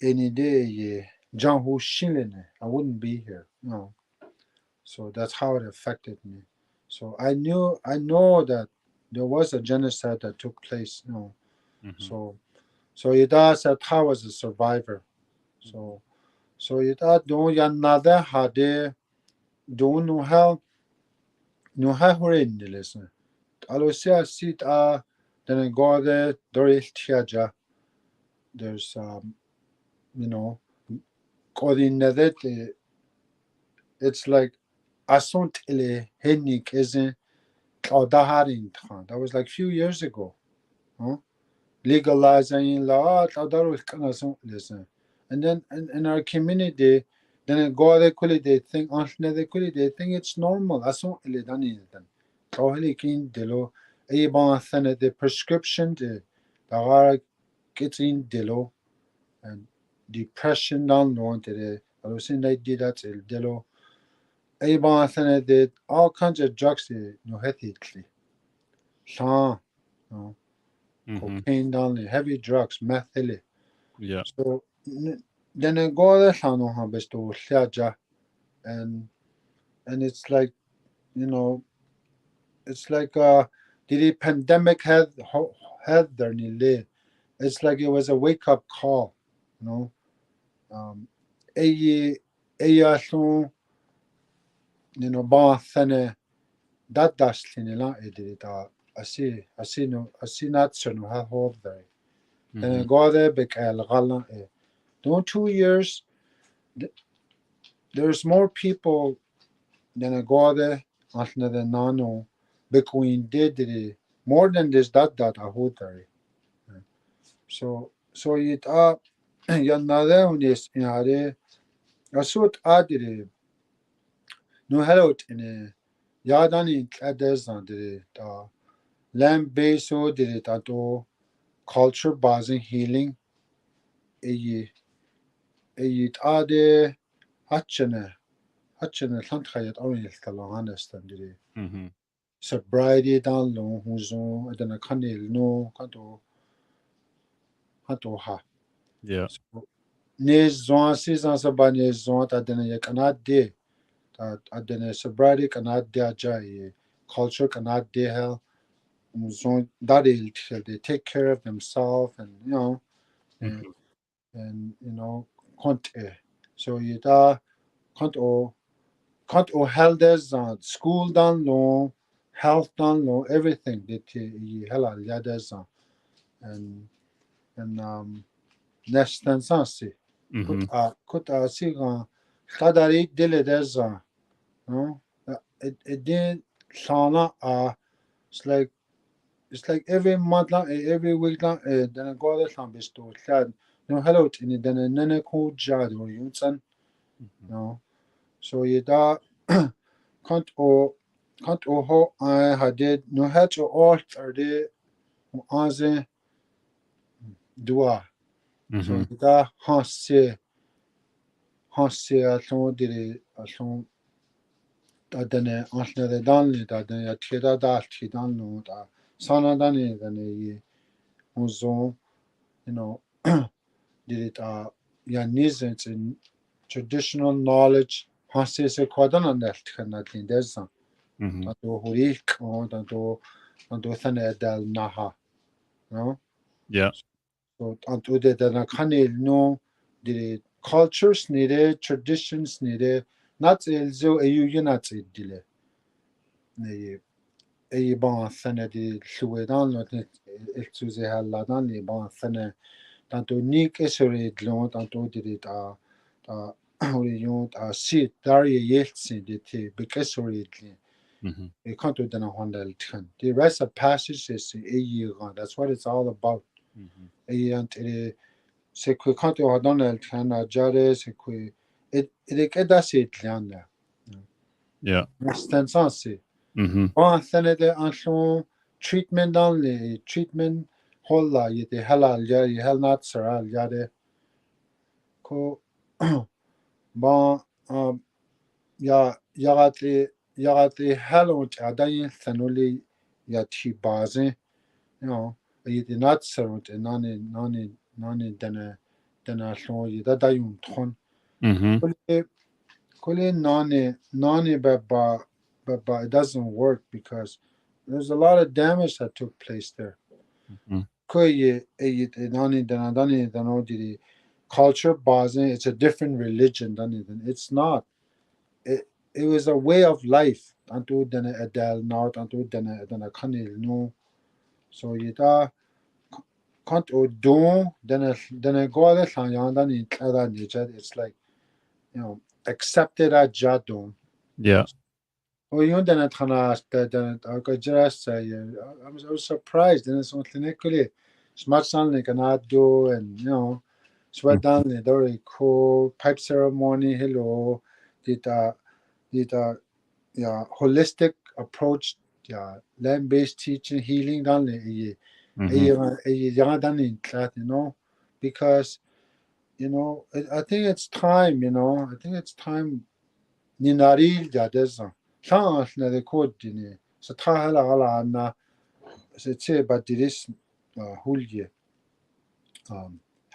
any day ye Janhu Shilene, I wouldn't be here. No. So that's how it affected me. So I know that there was a genocide that took place. Mhm. So Yada Satha was a survivor. So Yada don't yanada hade don't know how no how hore in the listen. Alosia sit then go there Doril Tiaja. There's you know coordinated it's like assunt ile hennik isn't that was like few years ago. Huh? Legalizing law listen. And then in our community, then go they could they think they think it's normal. Assunt ile dani then. Kohli kin delo a bon the prescription the gets in delo and depression down low to the I was saying they did that delo Avon did all kinds of drugs no ethically. Sha, no, Mhm. cocaine down the heavy drugs, meth hilly. Yeah. So then I go there no habis to shaja and it's like you know it's like the pandemic had their nile. It's like it was a wake up call, you know. Um a a ba that dashlin edita I see not no ha hold there. Then I Mhm. go there bekel gala don't 2 years there's more people than I go there after the nano between did more than this that I hold there. So it yanade on this yare asut adire no hello in a yadani aders on the land base so did it at all culture basing healing eyi ade hachene lantkhayat awil talo understand the Mhm. sobriety down low huzo adana kanil no kanto ha Yeah. so ne zon season sabane zon adana yakanat de adana sobriety kanat de aja culture kanat de hell zon that they take care of themselves and and, Mhm. and can't so you da can't held as school down low, health down low, everything that you hella liades and and nestan sansi Mhm. kut si kadari dile des no it did sana it's like it's like every month lang every week lang then I go there some bisto sad no hello in then nene ko jad or yunsan Mhm. no so you da Kant o ho I hadid no het o ort er de anze dua. So Mhm. da hanse a thon dire a thon da dene anne de danli da dene ya tida da tidan no da sana dane dane ye unzo you know did it ya nizens in traditional knowledge hanse se kwadan an der tkana din desan. Mhm. Tanto hurik o tanto thane dal naha. No? Yeah. So antude dana kanil no the cultures nire traditions nire not elzo eyu yunat dile ne eyi ban sene di lluedan no elzuze haladan ni ban sene tanto nik esore dlon tanto dire ta ori yon ta si dar ye yeltsin de te bekesore dle Mhm. e kanto dana handel tkan the rest of passage is eyi that's what it's all about Mhm. eyi ante se que quand on donne le train à Jare, c'est que il est assez clair. Yeah. C'est un sens. Mhm. Bon, ça n'est un son treatment dans les treatment hall là, il était halal, il hal not sera, il y a des ko bon, il y a des halal, à d'ailleurs, ça nous les il y a qui basé, il était not sera, non, il y a d'ailleurs, Mhm. Kule nani but it doesn't work because there's a lot of damage that took place there. Mhm. Kuye nani dani dano culture basing it's a different religion than it's not. it was a way of life. Antu dene adel now, antu dene kanil no. So yita can't do dene go the sanyanda ni tlada nature. It's like accepted a jadon. Yeah. Oh, you dene tana dene I just say I was surprised and it's something equally smart sound like an do and sweat Mhm. down the very cool pipe ceremony. Hello, did did yeah holistic approach yeah land based teaching healing down the Mhm. young done in that because I think it's time I think it's time ni naril ja desa chang na the code ni so ta hala na se che but this hulje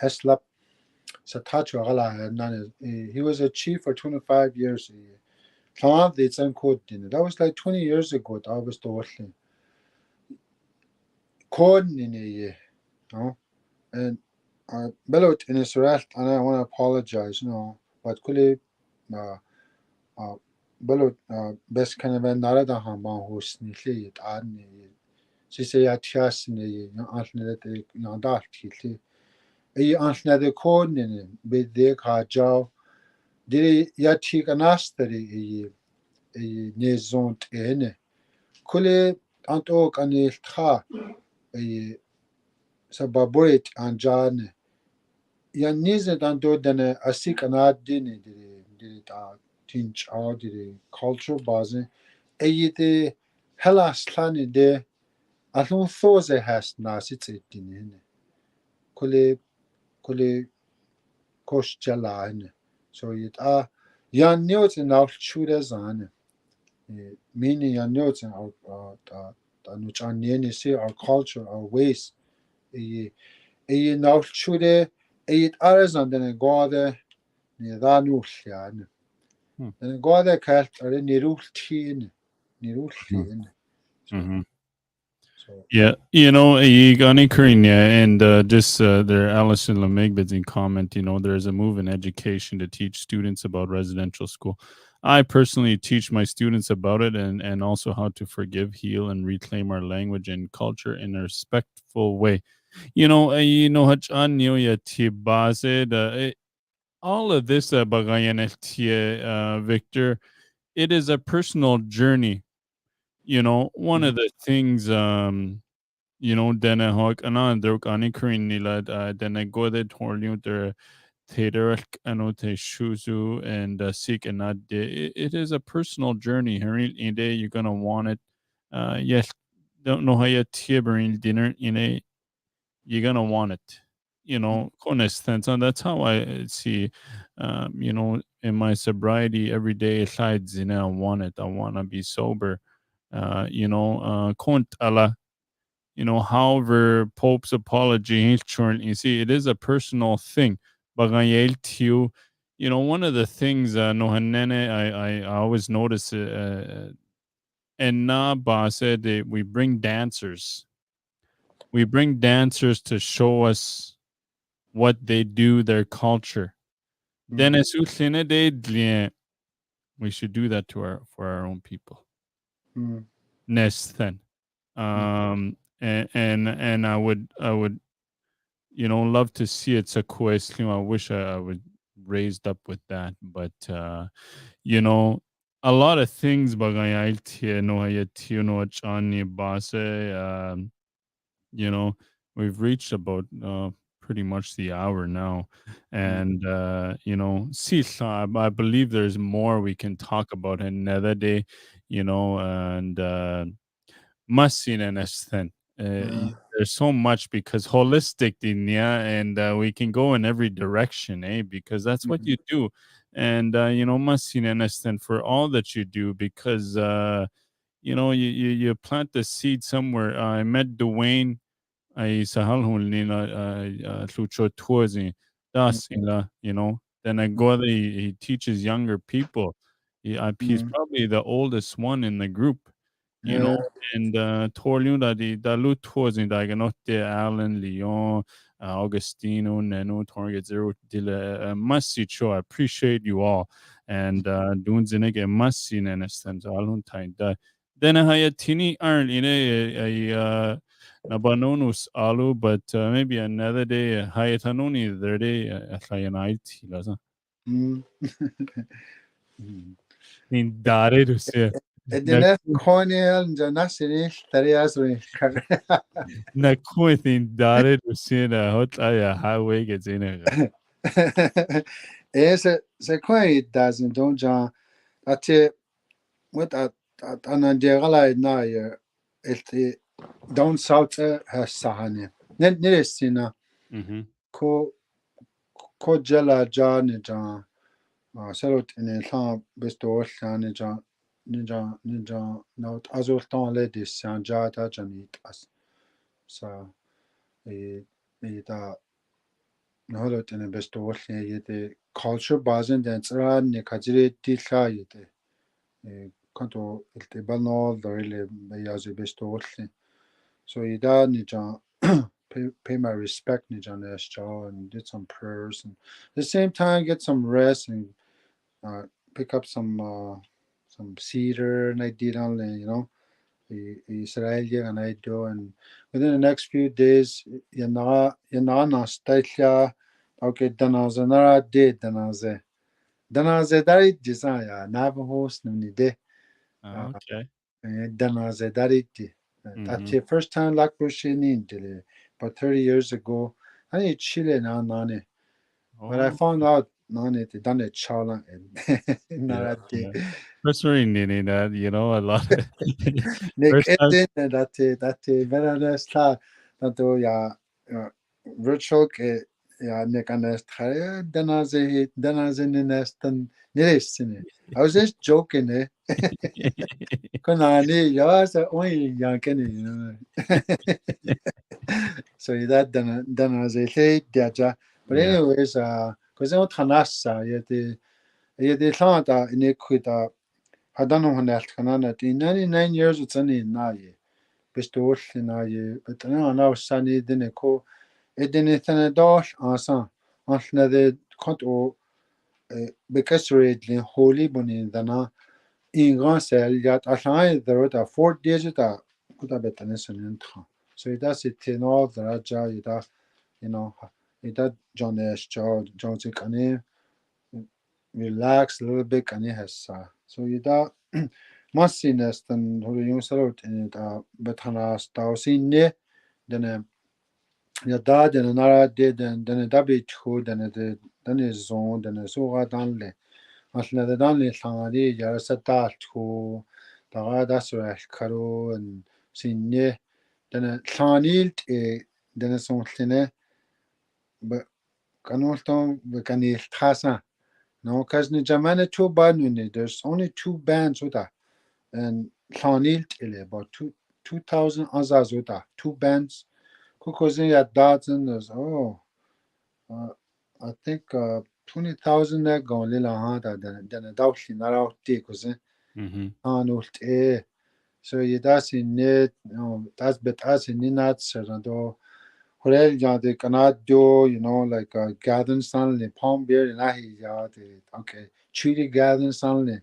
heslap so ta chu hala na he was a chief for 25 years. It's code dinner. That was like 20 years ago. I was the code in a year, and Belot in Israel, and I want to apologize, but could uh, uh, Belot best kind of another Hamba who's neatly it and she say at Tias in the alternate Nanda Titli. A alternate code in it, be the car jaw. Did Yatik an asteri a nezont ene. Kule antok anil tra a sababurit anjane. Yan nizet anto dene asik anad dine did tinch out the culture bazen. Eyite helas tlani de alun those has nasit dine. Kule kule kosh jalane. So it yan newt in out shooters on meaning yan newt in which are near say our culture, our ways. Now should it others and then go there near that new shan. Mhm. Then go there cat or any rule teen. So Mhm. so Yeah, you got any Korean, yeah, and just there, Alison Lemigbids in comment. There's a move in education to teach students about residential school. I personally teach my students about it, and also how to forgive, heal, and reclaim our language and culture in a respectful way. Hachan ya tibase all of this bagayan Victor. It is a personal journey. One of the things dena hawk anan druk ani kurin nila dena go de torliu der tederak anote shuzu and seek and not it is a personal journey. Harin ide you're gonna want it. Yes, don't know how you tiberin dinner in a you're gonna want it. Honest sense, and that's how I see. In my sobriety every day, aside, I want it. I want to be sober. Kont Allah, however, Pope's apology, you see, it is a personal thing. Bagayel tiyu, one of the things, no hanene, I always notice, and na ba said we bring dancers. We bring dancers to show us what they do, their culture. Then as we should do that to our for our own people. Nesten. And I would love to see it a question. I wish I would raised up with that, but you know, a lot of things bagay no ayat no chani base you know, we've reached about pretty much the hour now. And, Sisa, I believe there's more we can talk about another day, and Masin and Esthen. There's so much because holistic dinya and we can go in every direction, because that's what you do. And Masin and Esthen for all that you do because you plant the seed somewhere. I met Dwayne ay sahalhun nila lucho tuozi das ila then I go there, he teaches younger people. He's probably the oldest one in the group, you know, and Torliu da di da lu tuozi da ganotte Alan Leon Augustino, Neno, Target Zero, Dile, Massi Cho. I appreciate you all. And doing Zinnig and Massi and Estens, Alun Time. Then I had Tini Iron in a Nabanonus Alu, but maybe another day, Hayatanoni, the day, Atlayanite, Laza. In Dare to say. Edine Cornell and Janasiri, Tarias Na kuitin dare to say hot highway gets in it. Se quite doesn't don't John. At what at an Andiagala na it down south has Sahani. Net Nirisina ko jela John John. Salute in a lamp bestow ninja not azul ton ladies San Jata Janit as sa a نهضت إن بستوول يدي culture بازن دنسرا نكاجري تيلا يدي كنتو التبالنا ضريلي بيازي بستوول so يدا نجا pay my respect نجا نشجع and did some prayers and at the same time get some rest and pick up some cedar and I did on you know Israel and I do and within the next few days yana staitla okay danaze nara de danaze dari desire Navajos nuni de Okay. danaze dari di that's the first time like Bushini did but 30 years ago I need Chile now nani but I found out nani they done it chala and Yeah. nara de First reading that, a lot. Nick First time. that veranesta tanto ya virtual ke ya nekanes khaya danaze nestan neresine. I was just joking Konani ya sa only yankeni you know. So that danaze le diaja. But Yeah. anyways cause I'm tanasa yeti lanta inekuita hadano hanel kanana 99 years it's any na ye. Bestol na ye but na sani dine ko edine tane dosh ansan ansna de kont o bekasred holy buni dana ingan sel yat ashan derota 4 days ta kuta betane sanin tha so ida sitin all the raja ida you know ida jonesh jonzi kane relax a little bit kane hessa so ida masines tan hore yung sarot in ida betana stausinne dene ya da dene nara de dene dabi chu dene zon dene soga danle asla de danle sangari ya sata chu daga da sura karo and sinne dene sanil dene sonline ba kanolton be kanil khasa no kasni jamane two band there's only two bands with that and sanil about 2000 azaz with that two bands Kukozin at Dodson is uh, I think 20,000 there go lila hada then a doubtly not out there cousin ult so you that's in it that's bet as in that serando Horel ya de cannot do like gathering stanley palm beer and I ya okay treaty gathering stanley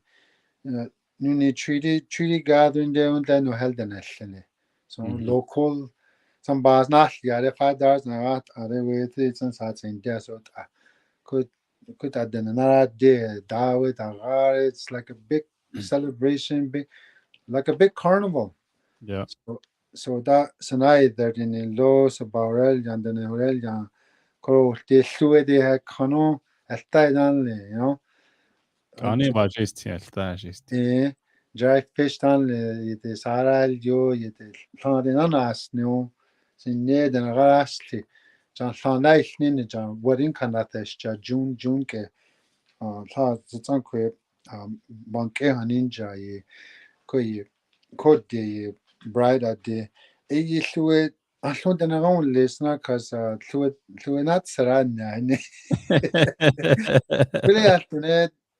nu ni treaty gathering there and then no held an so local some bars not yeah the $5 now are they with it since I think there so could have done another day that with it's like a big celebration big like a big carnival Yeah. so that tonight that in the los barrel and then horel ya koro de sue de ha kano alta danle Kani bajisti alta jisti. dry fish danle it is saral yo it is thande nanas no sin ne den rasti jan thanai nin jan warin kanatesh ja june ke tha zang kwe banke haninja ye ko ye ko de bride at de e lue allo den ron lesna cause lue not sarana ne really a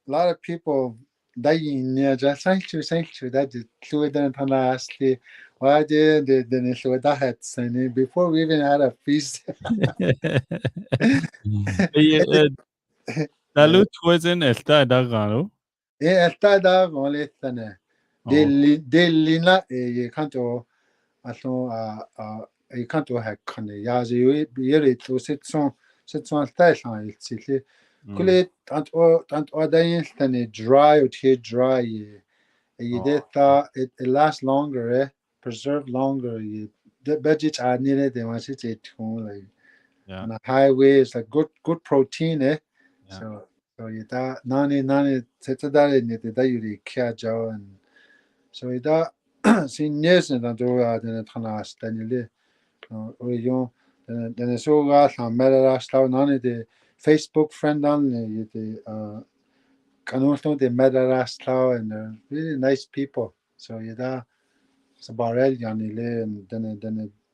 lot of people dying near just thank you that lue den tanasti Why did the show that had Sunny before we even had a feast? Ye dalu tuwazen elta dagalo. Elta da only thane. Oh, De lina you can't allo you can't hack can ya you yeri to sit son style il sili. mm, Kulit and ordain thane dry or tea dry. You oh, did it lasts longer, preserve longer. You the budget I needed they want it like yeah, on a highway it's like good protein, yeah. so you that nani tete that in it that you care job and so you that sin years and do then it hanas then you or you then so got some mera style nani the Facebook friend on the kanuto the mera style and they're really nice people so you that så bara yani le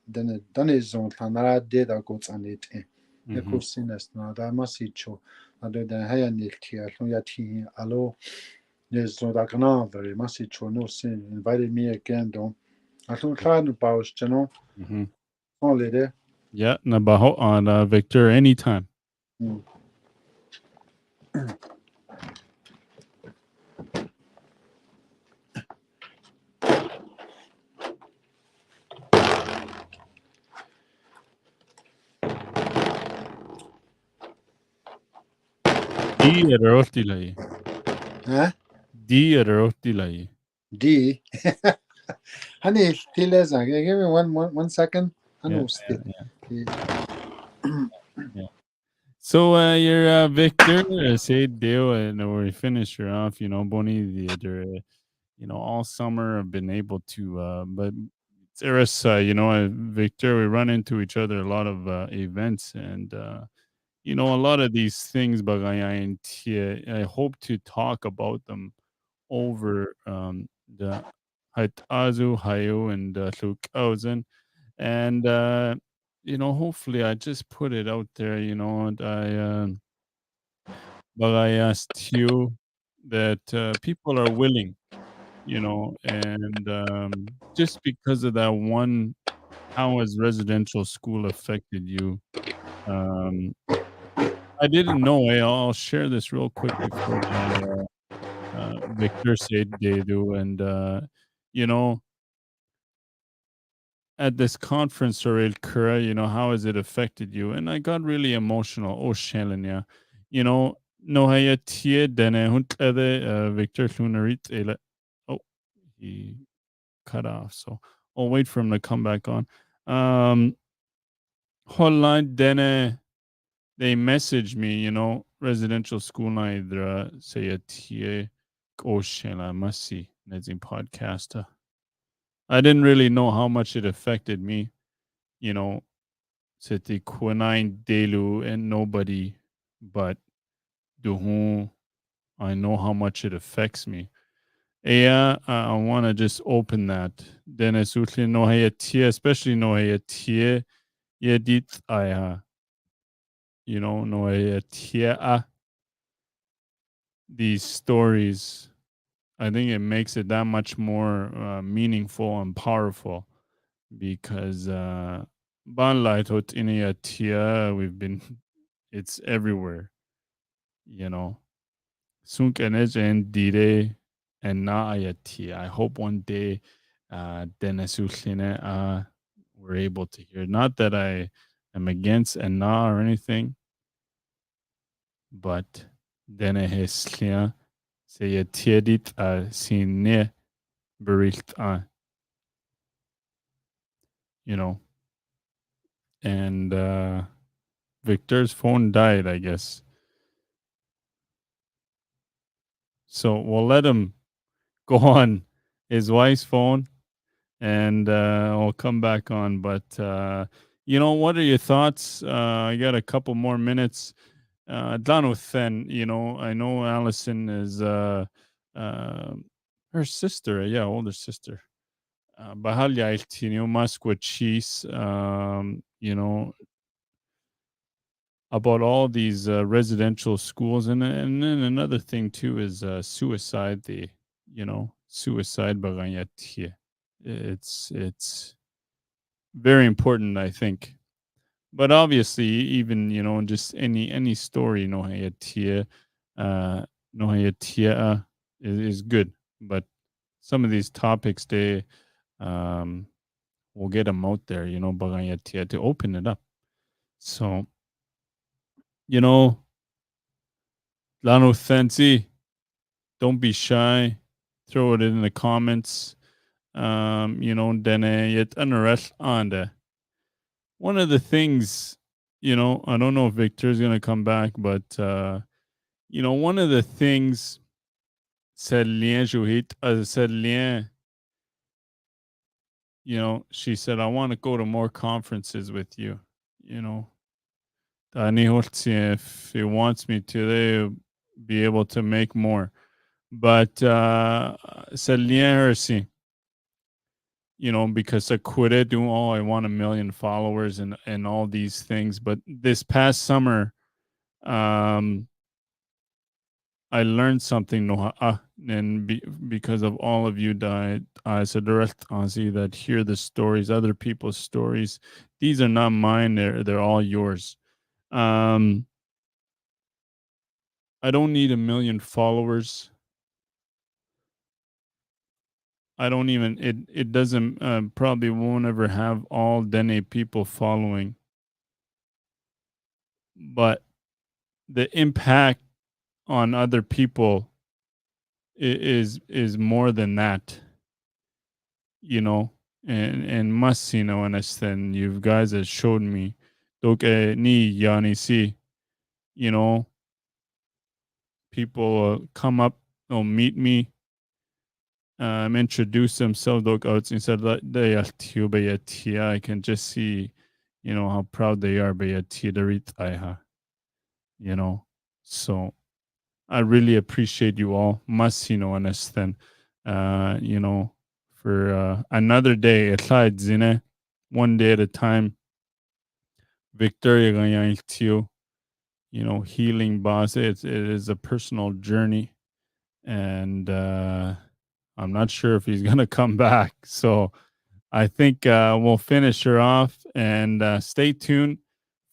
den är sån tanara det där gods anit det Mhm, kusinas na da masicho na do den här ni tia så jag ti allo det så där kana very masicho no sin invited me again då alltså klart nu paus no mhm. on le det Yeah, nabaho on Victor anytime. Di roti lai. huh Di roti lai. d honey still is give me one second I Yeah, know still yeah, yeah. So you're Victor, say deal, and we finish her off. You know, Bonnie, the other, all summer I've been able to, but Sarah's, Victor, we run into each other a lot of events, and a lot of these things, but I hope to talk about them over the Haitazu, Hayo, and Lukausen. And, hopefully I just put it out there, and but I asked you that people are willing, and just because of that one, how has residential school affected you? Um, I didn't know. I'll share this real quick before Victor said they do. And, you know, at this conference, or El Kura, how has it affected you? And I got really emotional. Oh, Shelenya. No haya tie dene hunt Victor Lunarit ele. Oh, he cut off. So I'll wait for him to come back on. Holland dene they messaged me, residential school naidra say a tie Oshela Masi Nezin podcaster. I didn't really know how much it affected me, you know, Seti Quinine Delu and nobody but Duhun. I know how much it affects me. Yeah, I want to just open that. Dennis Utlin no hayatia, especially no hayatia, yedit aya, no hayatia. These stories, I think it makes it that much more meaningful and powerful because Banlaitot Inayatia, we've been, it's everywhere, you know. Sunkenej and Dire and Naayati. I hope one day Denesuline we're able to hear. Not that I am against and Na or anything, but Deneheslia say Tiedit Sine Bericht you know. And Victor's phone died, I guess. So we'll let him go on his wife's phone and I'll come back on. But, what are your thoughts? I got a couple more minutes. Done with then, I know Allison is uh, her sister, yeah, older sister. Bahal yailtini Masqua cheese, about all these residential schools, and then another thing too is suicide. The suicide bagayat here. It's very important, I think. But obviously, even just any story, no hayatia, uh, no hayatia is good. But some of these topics, they um, will get them out there, bagayatia to open it up. So you know, lano fancy, don't be shy. Throw it in the comments. Dene yet unrest on the one of the things, I don't know if Victor's gonna come back, but one of the things said Lien Juhit said Lien, she said, I want to go to more conferences with you. You know, Dani Holtzi, if he wants me to, they be able to make more. But said Lien Hersi, because I quit it doing I want 1 million followers and all these things. But this past summer, um, I learned something, Noha, and because of all of you died as a direct Aussie that hear the stories, other people's stories. These are not mine; they're all yours. Um, I don't need 1 million followers. I don't even it doesn't probably won't ever have all Dene people following, but the impact on other people is more than that, you know, and must understand. You guys have showed me, ni yani see, you know, people come up, meet me, introduce themselves. Dog out inside that they are I can just see, how proud they are. By you know, so I really appreciate you all. Must understand. For another day, aside zine, one day at a time. Victoria ganyan you, healing boss. It is a personal journey, and I'm not sure if he's gonna come back. So I think we'll finish her off and stay tuned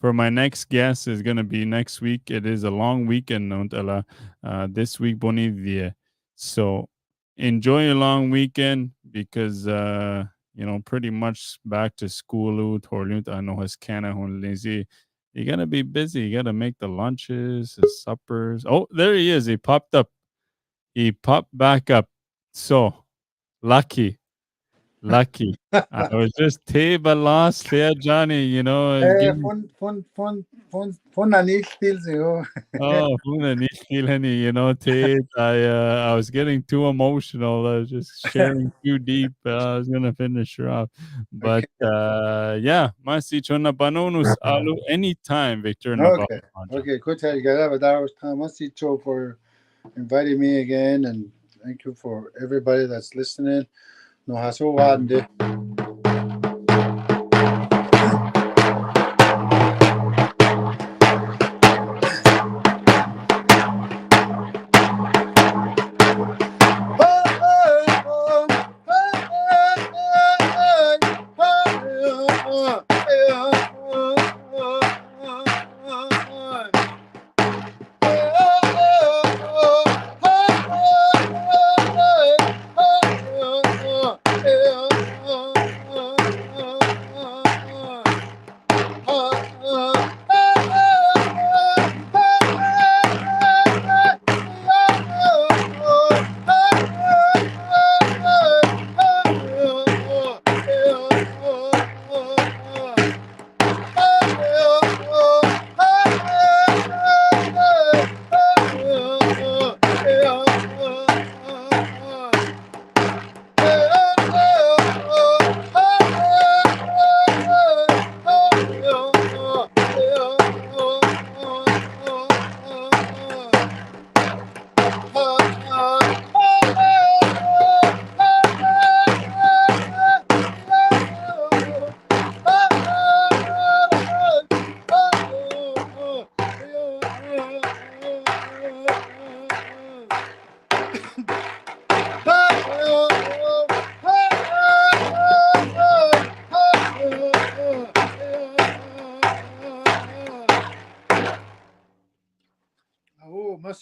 for my next guest is going to be next week. It is a long weekend, this week, Bonivia. So enjoy your long weekend because, pretty much back to school. I know his Canada, lazy. You got to be busy. You got to make the lunches, the suppers. Oh, there he is. He popped up. He popped back up. So lucky. Lucky. I was just table lost there, Johnny. Give me Fun na nicht still so. Huna Nihilani, Tate. I was getting too emotional. I was just sharing too deep. I was gonna finish her off. But Okay. yeah, Masi Chona Banonus Alu anytime, Victor Okay. Nabaja. Okay. Good to get up. That was Thomas Cho for inviting me again, and thank you for everybody that's listening. No hassle,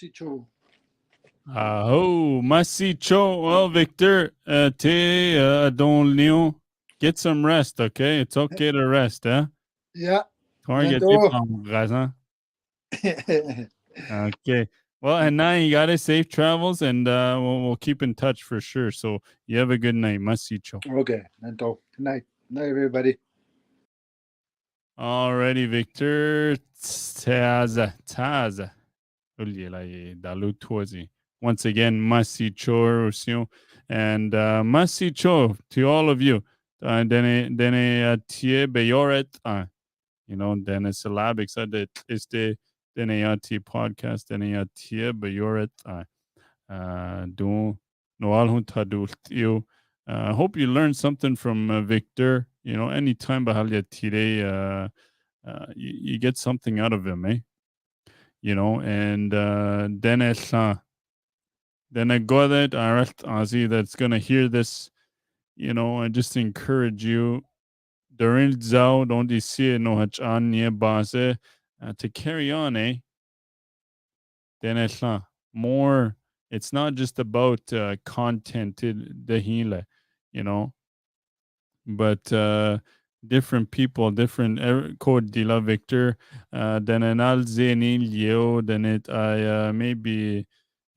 Masicho. Oh, Masicho. Well, Victor, te Don Leon, get some rest, okay? It's okay to rest, huh? Yeah. Target Nando. huh? Okay. Well, and now you got it. Safe travels, and we'll keep in touch for sure. So you have a good night. Masicho. Okay. Nando. Good night. Night, everybody. Alrighty, Victor. Tssessaze. Once again, Masicho Rosion. And Masicho to all of you. Dene Yati Beyoret. Then it's syllabic. So that is the Dene Yati podcast. Dene Yati Beyoret. Do Noal Huntadult you. Hope you learned something from Victor. Anytime Bahalia today, you get something out of him, and then I got it. I see that's gonna hear this. I just encourage you. During Zao, don't you see it? No hachan nie base to carry on, eh? Then more. It's not just about content the hile, you know, but different people, different code de la Victor. Then an alzenil yo, then it I maybe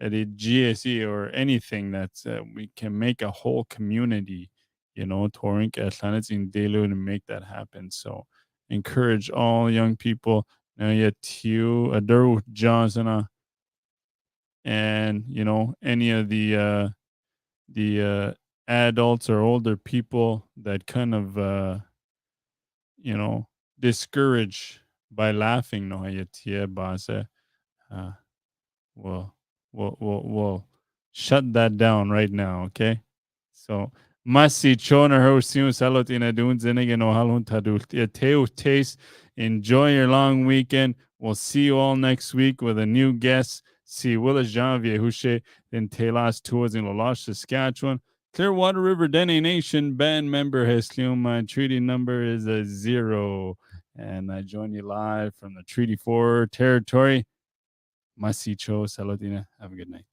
at a GSE or anything that's we can make a whole community, Torink Atlantis in Delu to make that happen. So encourage all young people. Now yet you Adur Johnson and any of the adults or older people that kind of you know discourage by laughing no hayatia base uh we'll, we'll shut that down right now, okay? So Masi chona ho siu salot in a dun zinnig no halun tadult teu taste. Enjoy your long weekend. We'll see you all next week with a new guest. See Willis Janvier Houche in Telas Tours in Laloche, Saskatchewan. Clearwater River Dene Nation band member Heslium. My treaty number is a 0. And I join you live from the Treaty 4 territory. Masicho Salodina. Have a good night.